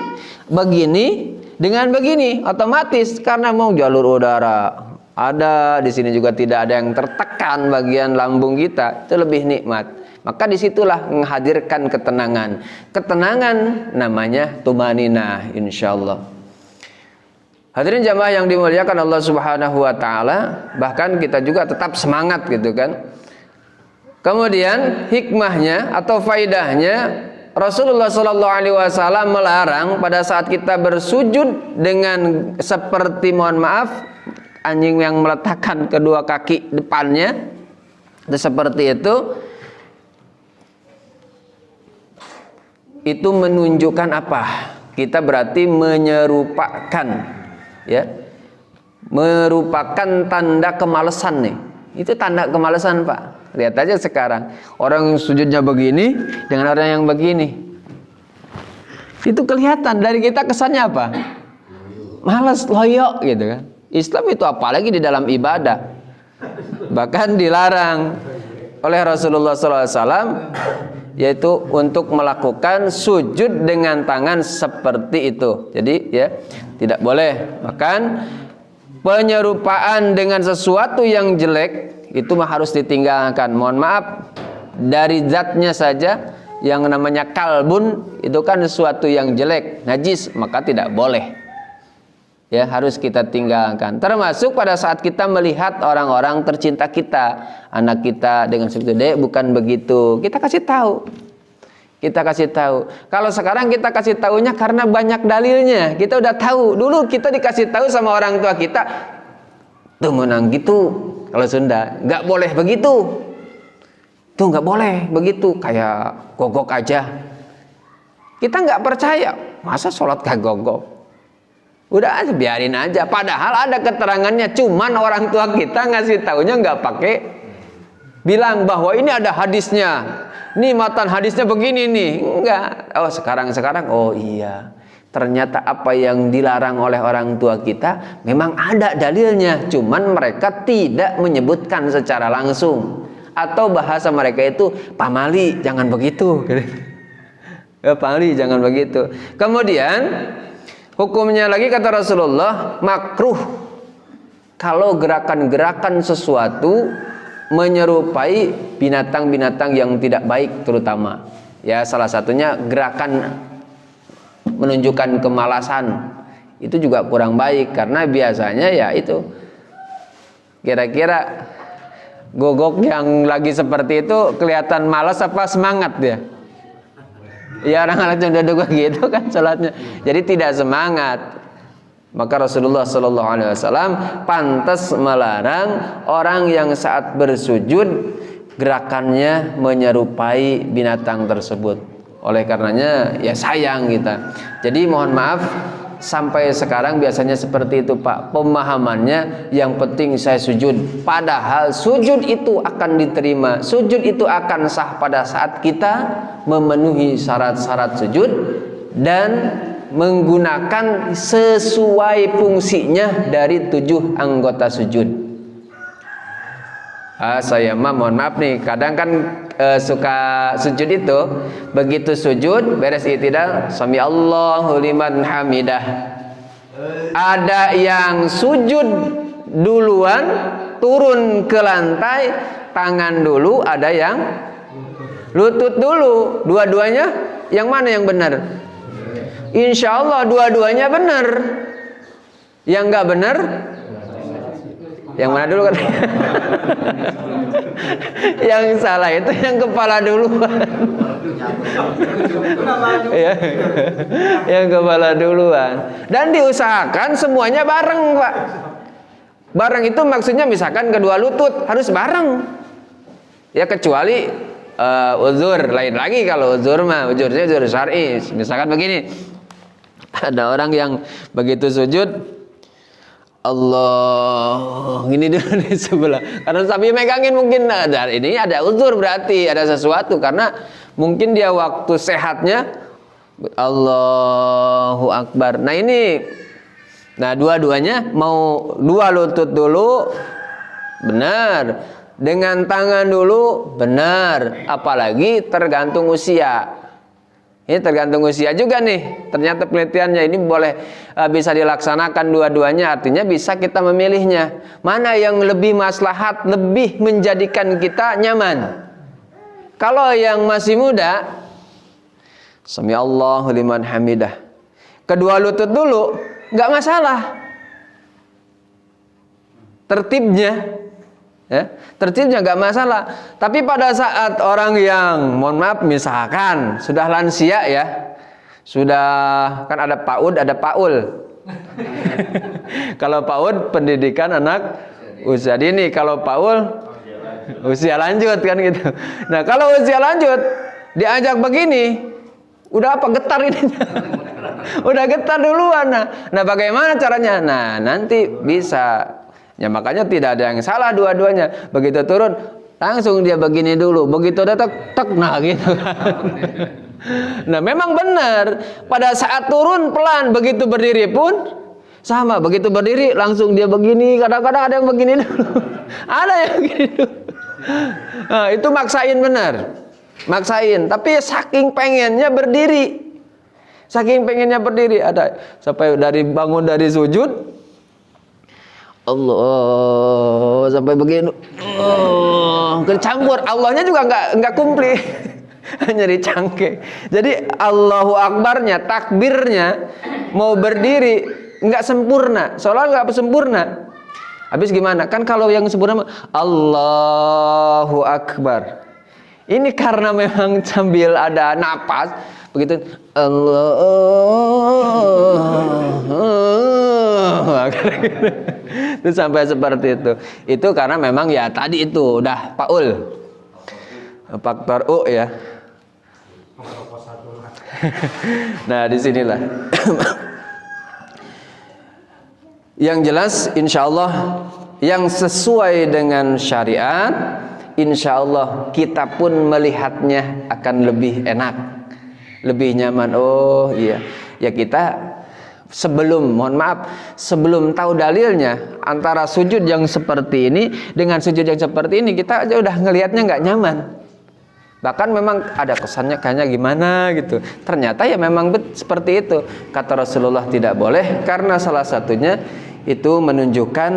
dengan begini, otomatis karena mau jalur udara ada di sini juga, tidak ada yang tertekan bagian lambung kita, itu lebih nikmat. Maka disitulah menghadirkan ketenangan. Ketenangan namanya tumaninah, insyaallah. Hadirin jamaah yang dimuliakan Allah Subhanahu wa taala, bahkan kita juga tetap semangat gitu kan. Kemudian hikmahnya atau faidahnya, Rasulullah sallallahu alaihi wasallam melarang pada saat kita bersujud dengan seperti, mohon maaf, anjing yang meletakkan kedua kaki depannya seperti itu menunjukkan apa? Kita berarti menyerupakan, ya, merupakan tanda kemalasan nih. Itu tanda kemalasan, Pak. Lihat aja sekarang orang yang sujudnya begini dengan orang yang begini, itu kelihatan dari kita kesannya apa? Malas, loyo gitu kan. Islam itu apalagi di dalam ibadah, bahkan dilarang oleh Rasulullah SAW, yaitu untuk melakukan sujud dengan tangan seperti itu. Jadi ya tidak boleh. Bahkan penyerupaan dengan sesuatu yang jelek itu harus ditinggalkan. Mohon maaf, dari zatnya saja yang namanya kalbun itu kan sesuatu yang jelek, najis, maka tidak boleh. Ya, harus kita tinggalkan. Termasuk pada saat kita melihat orang-orang tercinta kita, anak kita dengan seperti itu, bukan begitu. Kita kasih tahu. Kita kasih tahu. Kalau sekarang kita kasih tahunya karena banyak dalilnya. Kita udah tahu. Dulu kita dikasih tahu sama orang tua kita, tuh menang gitu. Kalau Sunda, nggak boleh begitu. Tuh nggak boleh begitu. Kayak gogok aja. Kita nggak percaya. Masa sholat kayak gogok? Udah aja, biarin aja. Padahal ada keterangannya. Cuman orang tua kita ngasih taunya nggak pakai bilang bahwa ini ada hadisnya. Nih matan hadisnya begini nih. Enggak. Oh sekarang oh iya. Ternyata apa yang dilarang oleh orang tua kita memang ada dalilnya. Cuman mereka tidak menyebutkan secara langsung. Atau bahasa mereka itu, pamali jangan begitu. Ya, pamali jangan begitu. Kemudian hukumnya lagi kata Rasulullah, makruh kalau gerakan-gerakan sesuatu menyerupai binatang-binatang yang tidak baik terutama. Ya, salah satunya gerakan menunjukkan kemalasan. Itu juga kurang baik karena biasanya ya itu. Kira-kira gogok yang lagi seperti itu kelihatan malas apa semangat dia? Ya orang-orang duduk gitu kan salatnya. Jadi tidak semangat. Maka Rasulullah sallallahu alaihi wasallam pantas melarang orang yang saat bersujud gerakannya menyerupai binatang tersebut. Oleh karenanya ya sayang kita. Jadi mohon maaf, sampai sekarang biasanya seperti itu Pak. Pemahamannya yang penting saya sujud. Padahal sujud itu akan diterima. Sujud itu akan sah pada saat kita memenuhi syarat-syarat sujud dan menggunakan sesuai fungsinya dari 7 anggota sujud. Saya mohon maaf nih, kadang kan suka sujud itu, begitu sujud beres i'tidal, sami Allahu liman hamidah, ada yang sujud duluan turun ke lantai tangan dulu, ada yang lutut dulu. Dua-duanya yang mana yang benar? Insya Allah dua-duanya benar. Yang nggak benar yang mana dulu kan? Yang salah itu yang kepala duluan. Yang kepala duluan. Dan diusahakan semuanya bareng, Pak. Bareng itu maksudnya misalkan kedua lutut harus bareng. Ya kecuali uzur, lain lagi kalau uzur mah uzurnya uzur syar'i. Misalkan begini, ada orang yang begitu sujud Allah ini dulu di sebelah, karena sambil megangin mungkin ada ini, ada uzur, berarti ada sesuatu, karena mungkin dia waktu sehatnya Allahu Akbar. Nah ini Nah, dua-duanya mau dua lutut dulu, benar. Dengan tangan dulu, benar. Apalagi tergantung usia. Ini tergantung usia juga nih. Ternyata penelitiannya ini boleh bisa dilaksanakan dua-duanya. Artinya bisa kita memilihnya. Mana yang lebih maslahat, lebih menjadikan kita nyaman. Kalau yang masih muda, Sami Allahu liman hamidah, kedua lutut dulu, nggak masalah. Tertibnya, ya, tertibnya nggak masalah. Tapi pada saat orang yang, mohon maaf, misalkan sudah lansia ya, sudah kan ada PAUD, ada PAUL. Kalau PAUD pendidikan anak usia dini, kalau PAUL usia lanjut kan gitu. Nah, kalau usia lanjut diajak begini, udah apa, getar ini. Udah getar duluan. Nah, bagaimana caranya? Nah, nanti bisa. Ya makanya tidak ada yang salah dua-duanya. Begitu turun, langsung dia begini dulu. Begitu udah tek, nah gitu. Nah, memang benar. Pada saat turun pelan, begitu berdiri pun sama. Begitu berdiri langsung dia begini. Kadang-kadang ada yang begini dulu. Ada yang begini dulu. Nah, itu maksain benar. Maksain. Tapi saking pengennya berdiri. Saking pengennya berdiri. Ada sampai bangun dari sujud, Allah sampai begini, kecampur. Allahnya juga nggak kumpli, hanya dicangke. Jadi Allahu Akbarnya, takbirnya mau berdiri nggak sempurna, soalnya nggak sempurna. Habis gimana? Kan kalau yang sempurna Allahu Akbar. Ini karena memang sambil ada napas begitu, itu sampai seperti itu. Itu karena memang ya tadi itu udah PAUL, faktor U ya. Nah, disinilah. Yang jelas, insya Allah yang sesuai dengan syariat, insya Allah kita pun melihatnya akan lebih enak, lebih nyaman. Oh iya, ya kita sebelum, mohon maaf, sebelum tahu dalilnya, antara sujud yang seperti ini dengan sujud yang seperti ini, kita aja udah ngelihatnya nggak nyaman. Bahkan memang ada kesannya kayaknya gimana gitu. Ternyata ya memang seperti itu. Kata Rasulullah tidak boleh, karena salah satunya itu menunjukkan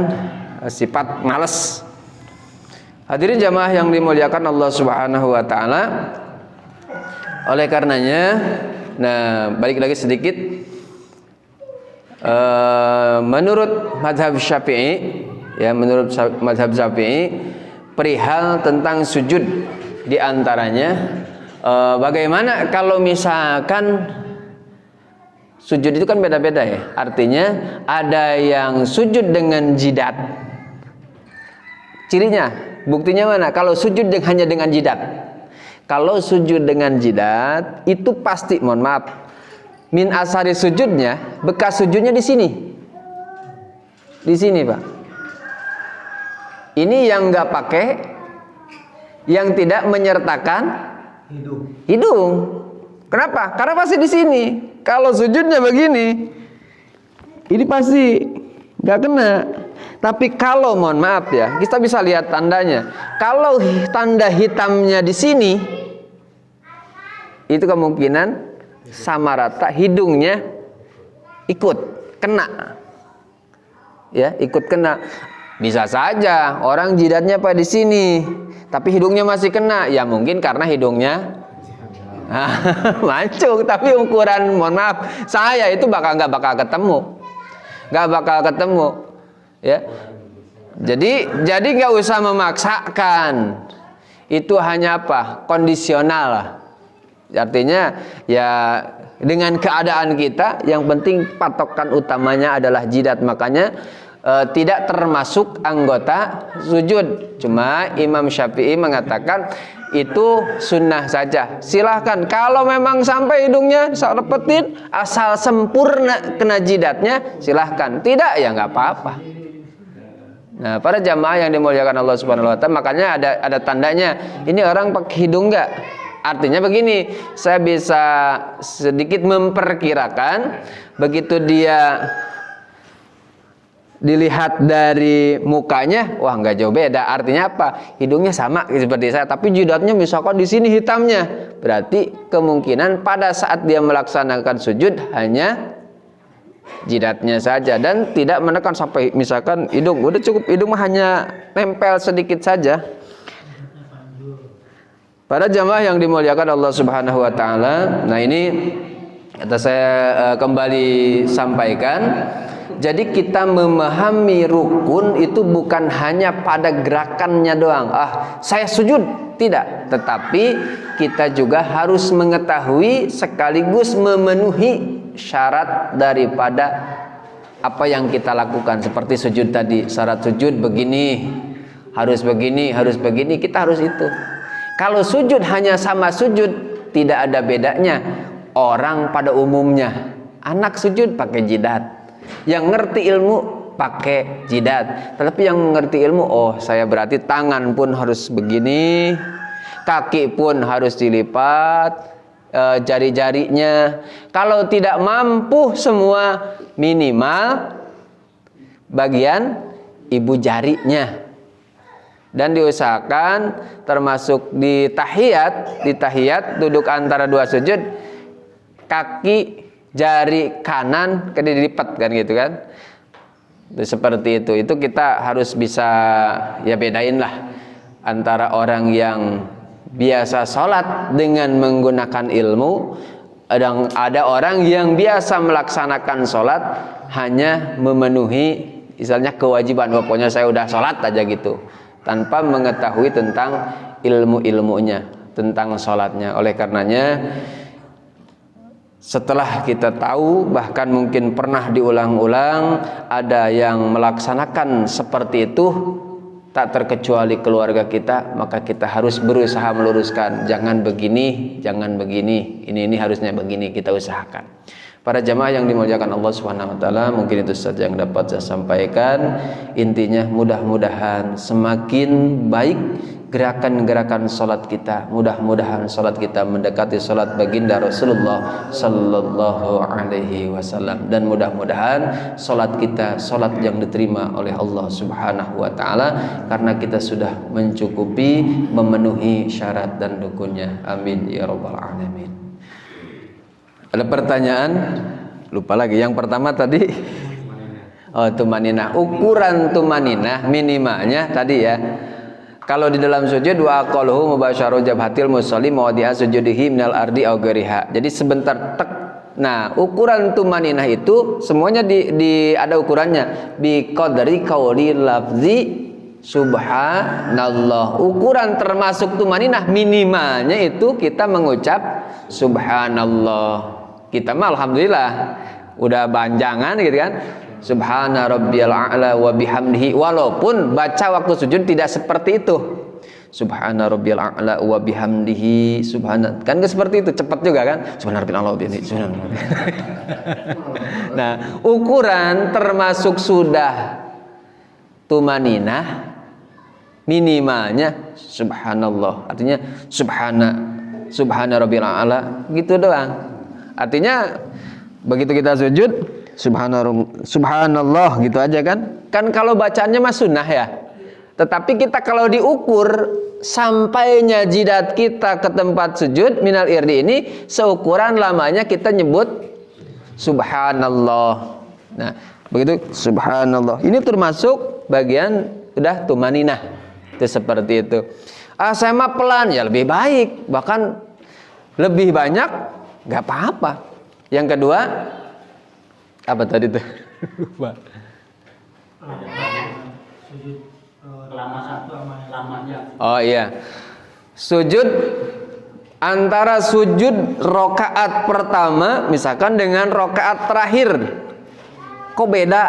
sifat malas. Hadirin jamaah yang dimuliakan Allah Subhanahu wa taala. Oleh karenanya, nah balik lagi sedikit, menurut mazhab Syafi'i, ya menurut mazhab Syafi'i, perihal tentang sujud diantaranya, bagaimana kalau misalkan sujud itu kan beda-beda ya. Artinya ada yang sujud dengan jidat. Cirinya, buktinya mana? Kalau sujud hanya dengan jidat. Kalau sujud dengan jidat itu pasti, mohon maaf, min asari sujudnya, bekas sujudnya di sini. Di sini, Pak. Ini yang nggak pakai, yang tidak menyertakan hidung. Kenapa? Karena pasti di sini. Kalau sujudnya begini, ini pasti nggak kena. Tapi kalau, mohon maaf ya, kita bisa lihat tandanya. Kalau tanda hitamnya di sini, itu kemungkinan sama rata hidungnya ikut kena. Ya, ikut kena. Bisa saja orang jidatnya pada di sini, tapi hidungnya masih kena. Ya mungkin karena hidungnya mancung. Tapi ukuran, mohon maaf, saya itu nggak bakal ketemu. Ya, jadi nggak usah memaksakan. Itu hanya apa? Kondisional. Artinya ya dengan keadaan kita, yang penting patokan utamanya adalah jidat. Makanya tidak termasuk anggota sujud. Cuma Imam Syafi'i mengatakan itu sunnah saja. Silahkan kalau memang sampai hidungnya repetin, asal sempurna kena jidatnya, silahkan. Tidak ya nggak apa-apa. Nah, para jamaah yang dimuliakan Allah Subhanahu wa taala, makanya ada tandanya. Ini orang pakai hidung enggak? Artinya begini, saya bisa sedikit memperkirakan begitu dia dilihat dari mukanya, wah nggak jauh beda. Artinya apa? Hidungnya sama seperti saya, tapi jidatnya misalkan di sini hitamnya. Berarti kemungkinan pada saat dia melaksanakan sujud hanya jidatnya saja dan tidak menekan sampai misalkan hidung. Udah cukup hidung hanya nempel sedikit saja. Para jamaah yang dimuliakan Allah Subhanahu wa taala. Nah, ini kata saya kembali sampaikan. Jadi kita memahami rukun itu bukan hanya pada gerakannya doang. Saya sujud, tidak. Tetapi kita juga harus mengetahui sekaligus memenuhi syarat daripada apa yang kita lakukan. Seperti sujud tadi, syarat sujud begini, harus begini, harus begini, kita harus itu. Kalau sujud hanya sama sujud, tidak ada bedanya. Orang pada umumnya, anak sujud pakai jidat, yang ngerti ilmu pakai jidat. Tetapi yang mengerti ilmu, oh saya berarti tangan pun harus begini, kaki pun harus dilipat, jari-jarinya. Kalau tidak mampu semua, minimal bagian ibu jarinya. Dan diusahakan termasuk di tahiyat duduk antara dua sujud, kaki jari kanan dilipat kan gitu kan. Seperti itu kita harus bisa ya bedain lah antara orang yang biasa sholat dengan menggunakan ilmu, dan ada orang yang biasa melaksanakan sholat hanya memenuhi misalnya kewajiban, pokoknya saya udah sholat aja gitu, tanpa mengetahui tentang ilmu-ilmunya, tentang sholatnya. Oleh karenanya setelah kita tahu, bahkan mungkin pernah diulang-ulang, ada yang melaksanakan seperti itu, tak terkecuali keluarga kita, maka kita harus berusaha meluruskan. Jangan begini, jangan begini, ini harusnya begini, kita usahakan. Para jamaah yang dimuliakan Allah Subhanahu wa taala, mungkin itu saja yang dapat saya sampaikan. Intinya mudah-mudahan semakin baik gerakan-gerakan salat kita. Mudah-mudahan salat kita mendekati salat baginda Rasulullah sallallahu alaihi wasallam, dan mudah-mudahan salat kita salat yang diterima oleh Allah Subhanahu wa taala karena kita sudah mencukupi memenuhi syarat dan rukunnya. Amin ya rabbal alamin. Ada pertanyaan? Lupa lagi. Yang pertama tadi tumaninah. Ukuran tumaninah minimalnya tadi ya. Kalau di dalam sujud wa aqalhu mubasyaru jabhatil musalli mawdi'a sujudihi minal ardi aw ghairiha. Jadi sebentar tek. Nah, ukuran tumaninah itu semuanya ada ukurannya. Bi qadri qauli lafzi subhanallah. Ukuran termasuk tumaninah minimalnya itu kita mengucap subhanallah. Kita mah alhamdulillah udah banjangan gitu kan. Subhana rabbiyal a'la wa bihamdihi, walaupun baca waktu sujud tidak seperti itu. Subhana rabbiyal a'la wa bihamdihi, subhana, kan enggak seperti itu, cepat juga kan. Subhana rabbiyal a'la wa bihamdihi. Nah, ukuran termasuk sudah tumaninah minimalnya subhanallah. Artinya subhana rabbiyal a'la gitu doang. Artinya begitu kita sujud subhanallah gitu aja kan. Kan kalau bacaannya mah sunnah ya. Tetapi kita kalau diukur sampainya jidat kita ke tempat sujud minal irdi ini, seukuran lamanya kita nyebut subhanallah. Nah, begitu subhanallah. Ini termasuk bagian udah tumaninah. Itu seperti itu. Saya mah pelan, ya lebih baik, bahkan lebih banyak nggak apa-apa. Yang kedua apa tadi tuh? Lupa. Sujud lama satu sama lamanya. Oh iya. Sujud antara sujud rokaat pertama misalkan dengan rokaat terakhir. Kok beda?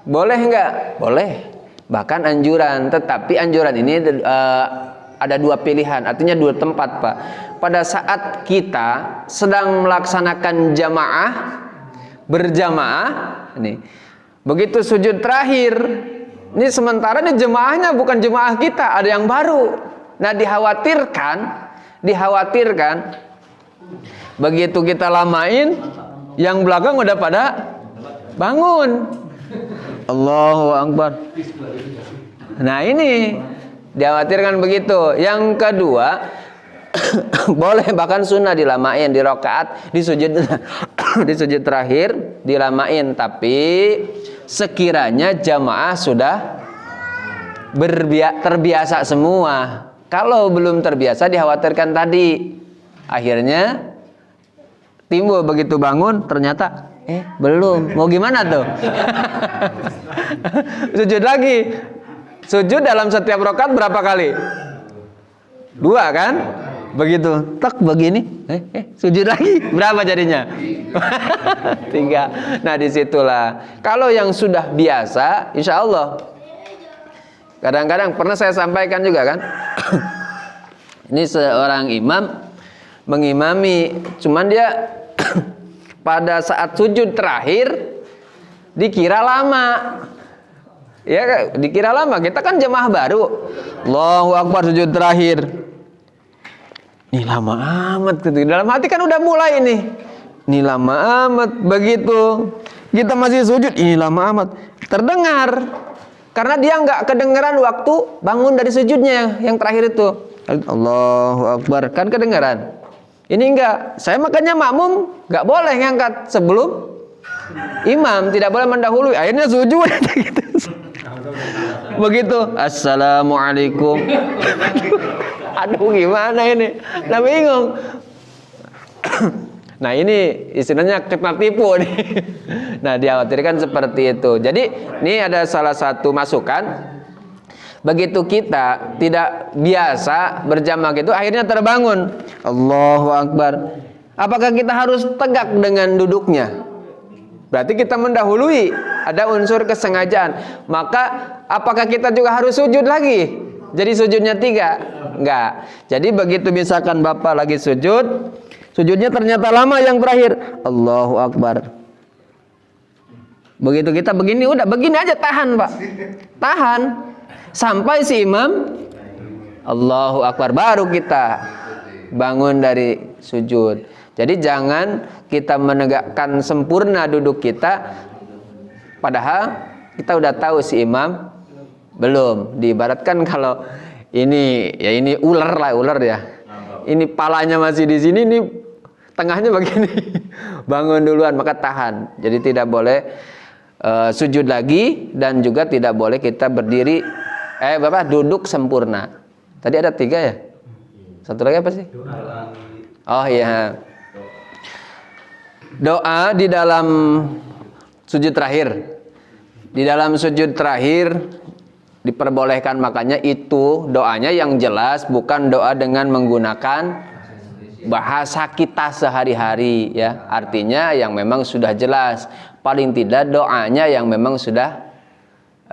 Boleh nggak? Boleh. Bahkan anjuran. Tetapi anjuran ini ada dua pilihan. Artinya dua tempat, Pak. Pada saat kita sedang melaksanakan jamaah, berjamaah, nih, begitu sujud terakhir, ini sementara nih jemaahnya bukan jemaah kita, ada yang baru. Nah, dikhawatirkan, begitu kita lamain, yang belakang udah pada bangun. Allahu Akbar. Nah ini dikhawatirkan begitu. Yang kedua, boleh bahkan sunnah dilamain di rakaat, di sujud di sujud terakhir dilamain, tapi sekiranya jamaah sudah terbiasa semua. Kalau belum terbiasa dikhawatirkan tadi, akhirnya timbul begitu bangun ternyata belum. Mau gimana tuh? Sujud lagi. Sujud dalam setiap rakaat berapa kali? 2 kan? Begitu, tak begini, sujud lagi, berapa jadinya? 3. Nah disitulah. Kalau yang sudah biasa, insya Allah. Kadang-kadang pernah saya sampaikan juga kan. Ini seorang imam mengimami, cuman dia pada saat sujud terakhir dikira lama. Ya, dikira lama. Kita kan jemaah baru. Allahu Akbar sujud terakhir. Ini lama amat gitu. Dalam hati kan udah mulai nih. Ini lama amat. Begitu kita masih sujud, ini lama amat. Terdengar. Karena dia nggak kedengaran waktu bangun dari sujudnya yang terakhir itu. Allahu Akbar, kan kedengaran. Ini enggak. Saya makanya makmum nggak boleh ngangkat sebelum imam, tidak boleh mendahului. Akhirnya sujud gitu. Begitu. Assalamualaikum. Aduh gimana ini? Nah bingung. Nah ini istilahnya kena tipu nih. Nah dikhawatirkan seperti itu. Jadi ini ada salah satu masukan. Begitu kita tidak biasa berjamaah gitu, akhirnya terbangun. Allahu Akbar. Apakah kita harus tegak dengan duduknya? Berarti kita mendahului. Ada unsur kesengajaan. Maka apakah kita juga harus sujud lagi? Jadi sujudnya 3? Enggak. Jadi begitu misalkan Bapak lagi sujud, sujudnya ternyata lama yang terakhir. Allahu Akbar. Begitu kita begini, udah begini aja, tahan Pak. Tahan. Sampai si imam Allahu Akbar, baru kita bangun dari sujud. Jadi jangan kita menegakkan sempurna duduk kita, padahal kita udah tahu si imam belum. Diibaratkan kalau ini ya ini ular lah, ular ya. Ini palanya masih di sini, ini tengahnya begini. Bangun duluan, maka tahan. Jadi tidak boleh sujud lagi, dan juga tidak boleh kita berdiri Bapak duduk sempurna. Tadi ada 3 ya? Satu lagi apa sih? Oh iya. Doa di dalam sujud terakhir. Di dalam sujud terakhir diperbolehkan, makanya itu doanya yang jelas, bukan doa dengan menggunakan bahasa kita sehari-hari ya. Artinya yang memang sudah jelas. Paling tidak doanya yang memang sudah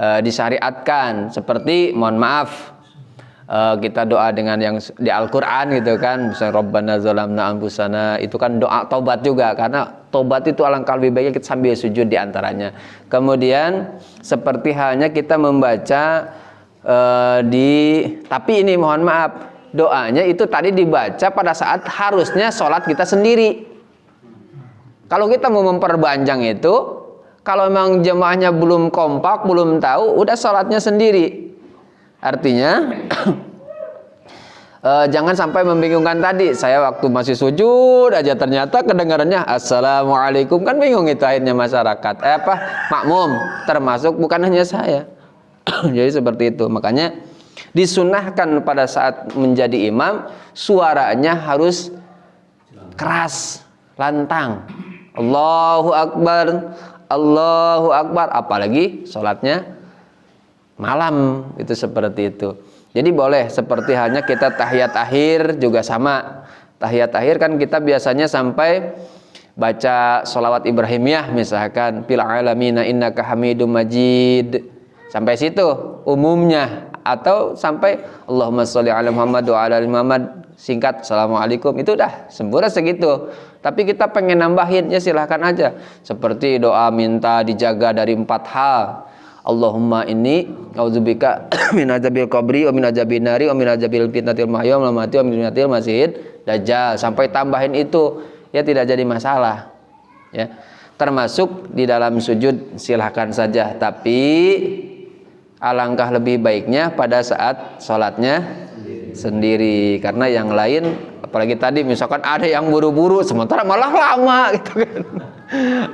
disyariatkan, seperti mohon maaf kita doa dengan yang di Al-Quran gitu kan, misalnya Rabbana zalamna anfusana, itu kan doa tobat juga, karena tobat itu alangkah lebih baiknya kita sambil sujud diantaranya. Kemudian seperti halnya kita membaca tapi ini mohon maaf, doanya itu tadi dibaca pada saat harusnya sholat kita sendiri. Kalau kita mau memperpanjang itu, kalau memang jemaahnya belum kompak, belum tahu, udah sholatnya sendiri. Artinya jangan sampai membingungkan tadi. Saya waktu masih sujud aja ternyata kedengarannya Assalamualaikum, kan bingung itu akhirnya masyarakat. Makmum, termasuk bukan hanya saya. Jadi seperti itu. Makanya disunahkan pada saat menjadi imam, suaranya harus keras, lantang. Allahu Akbar, Allahu Akbar, apalagi sholatnya malam, itu seperti itu. Jadi boleh, seperti halnya kita tahiyat akhir juga sama. Tahiyat akhir kan kita biasanya sampai baca sholawat Ibrahimiyah misalkan, fil alamina innaka hamidum majid, sampai situ umumnya. Atau sampai Allahumma sholli ala Muhammad wa ala ali Muhammad, singkat Assalamualaikum, itu udah sempurna segitu. Tapi kita pengen nambahin, ya silahkan aja. Seperti doa minta dijaga dari 4 hal. Allahumma inni a'udzubika min adzabil qabri wa min adzabin nari wa min adzabil fitnatil mahya wal mamati wa min fitnatil masiihid dajjal. Sampai tambahin itu, ya tidak jadi masalah. Ya. termasuk di dalam sujud silahkan saja, tapi alangkah lebih baiknya pada saat sholatnya sendiri, karena yang lain, apalagi tadi misalkan ada yang buru-buru sementara malah lama gitu kan.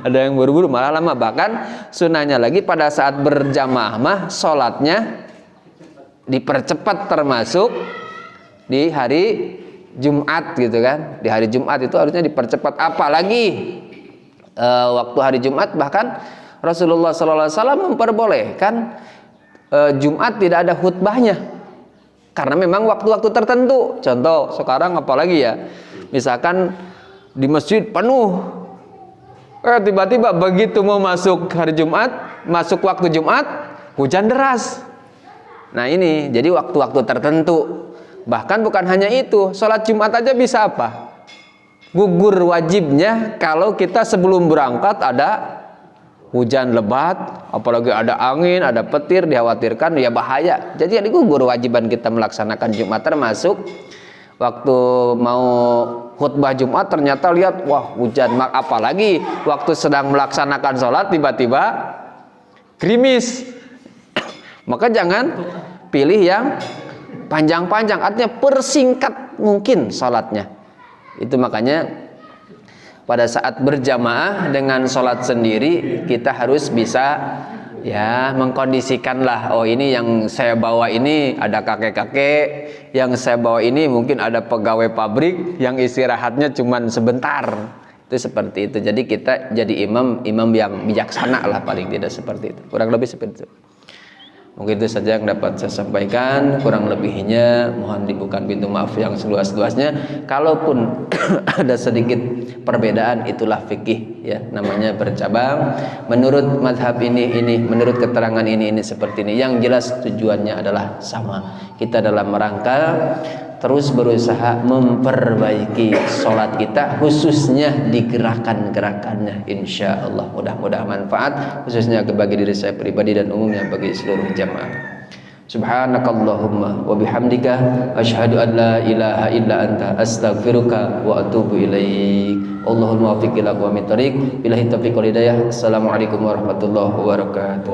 Ada yang buru-buru malah lama. Bahkan sunahnya lagi pada saat berjamaah mah sholatnya dipercepat, termasuk di hari Jumat gitu kan. Di hari Jumat itu harusnya dipercepat, apalagi waktu hari Jumat. Bahkan Rasulullah SAW memperbolehkan Jumat tidak ada khutbahnya, karena memang waktu-waktu tertentu. Contoh sekarang apalagi ya, misalkan di masjid penuh, tiba-tiba begitu mau masuk hari Jumat, masuk waktu Jumat, hujan deras. Nah ini jadi waktu-waktu tertentu. Bahkan bukan hanya itu, sholat Jumat aja bisa apa? Gugur wajibnya kalau kita sebelum berangkat ada hujan lebat, apalagi ada angin, ada petir, dikhawatirkan ya bahaya. Jadi gugur wajiban kita melaksanakan Jumat, termasuk waktu mau khutbah Jumat ternyata lihat wah hujan, apalagi waktu sedang melaksanakan sholat tiba-tiba gerimis. Maka jangan pilih yang panjang-panjang, artinya persingkat mungkin sholatnya. Itu makanya pada saat berjamaah dengan sholat sendiri kita harus bisa ya mengkondisikan lah, oh ini yang saya bawa ini ada kakek-kakek, yang saya bawa ini mungkin ada pegawai pabrik yang istirahatnya cuman sebentar. Itu seperti itu. Jadi kita jadi imam yang bijaksana lah, paling tidak seperti itu. Kurang lebih seperti itu. Mungkin itu saja yang dapat saya sampaikan. Kurang lebihnya mohon dibukakan pintu maaf yang seluas-luasnya. Kalaupun ada sedikit perbedaan, itulah fikih ya, namanya bercabang. Menurut mazhab ini, menurut keterangan ini seperti ini. Yang jelas tujuannya adalah sama. Kita dalam rangka terus berusaha memperbaiki sholat kita, khususnya di gerakan-gerakannya. Insya Allah mudah-mudahan manfaat, khususnya bagi diri saya pribadi dan umumnya bagi seluruh jamaah. Subhanakallahumma wa bihamdika asyhadu an la ilaha illa anta astaghfiruka wa atubu ilaik. Allahumma waffiq ila aqwamit thoriq. Billahi taufiq wal hidayah. Assalamualaikum warahmatullahi wabarakatuh.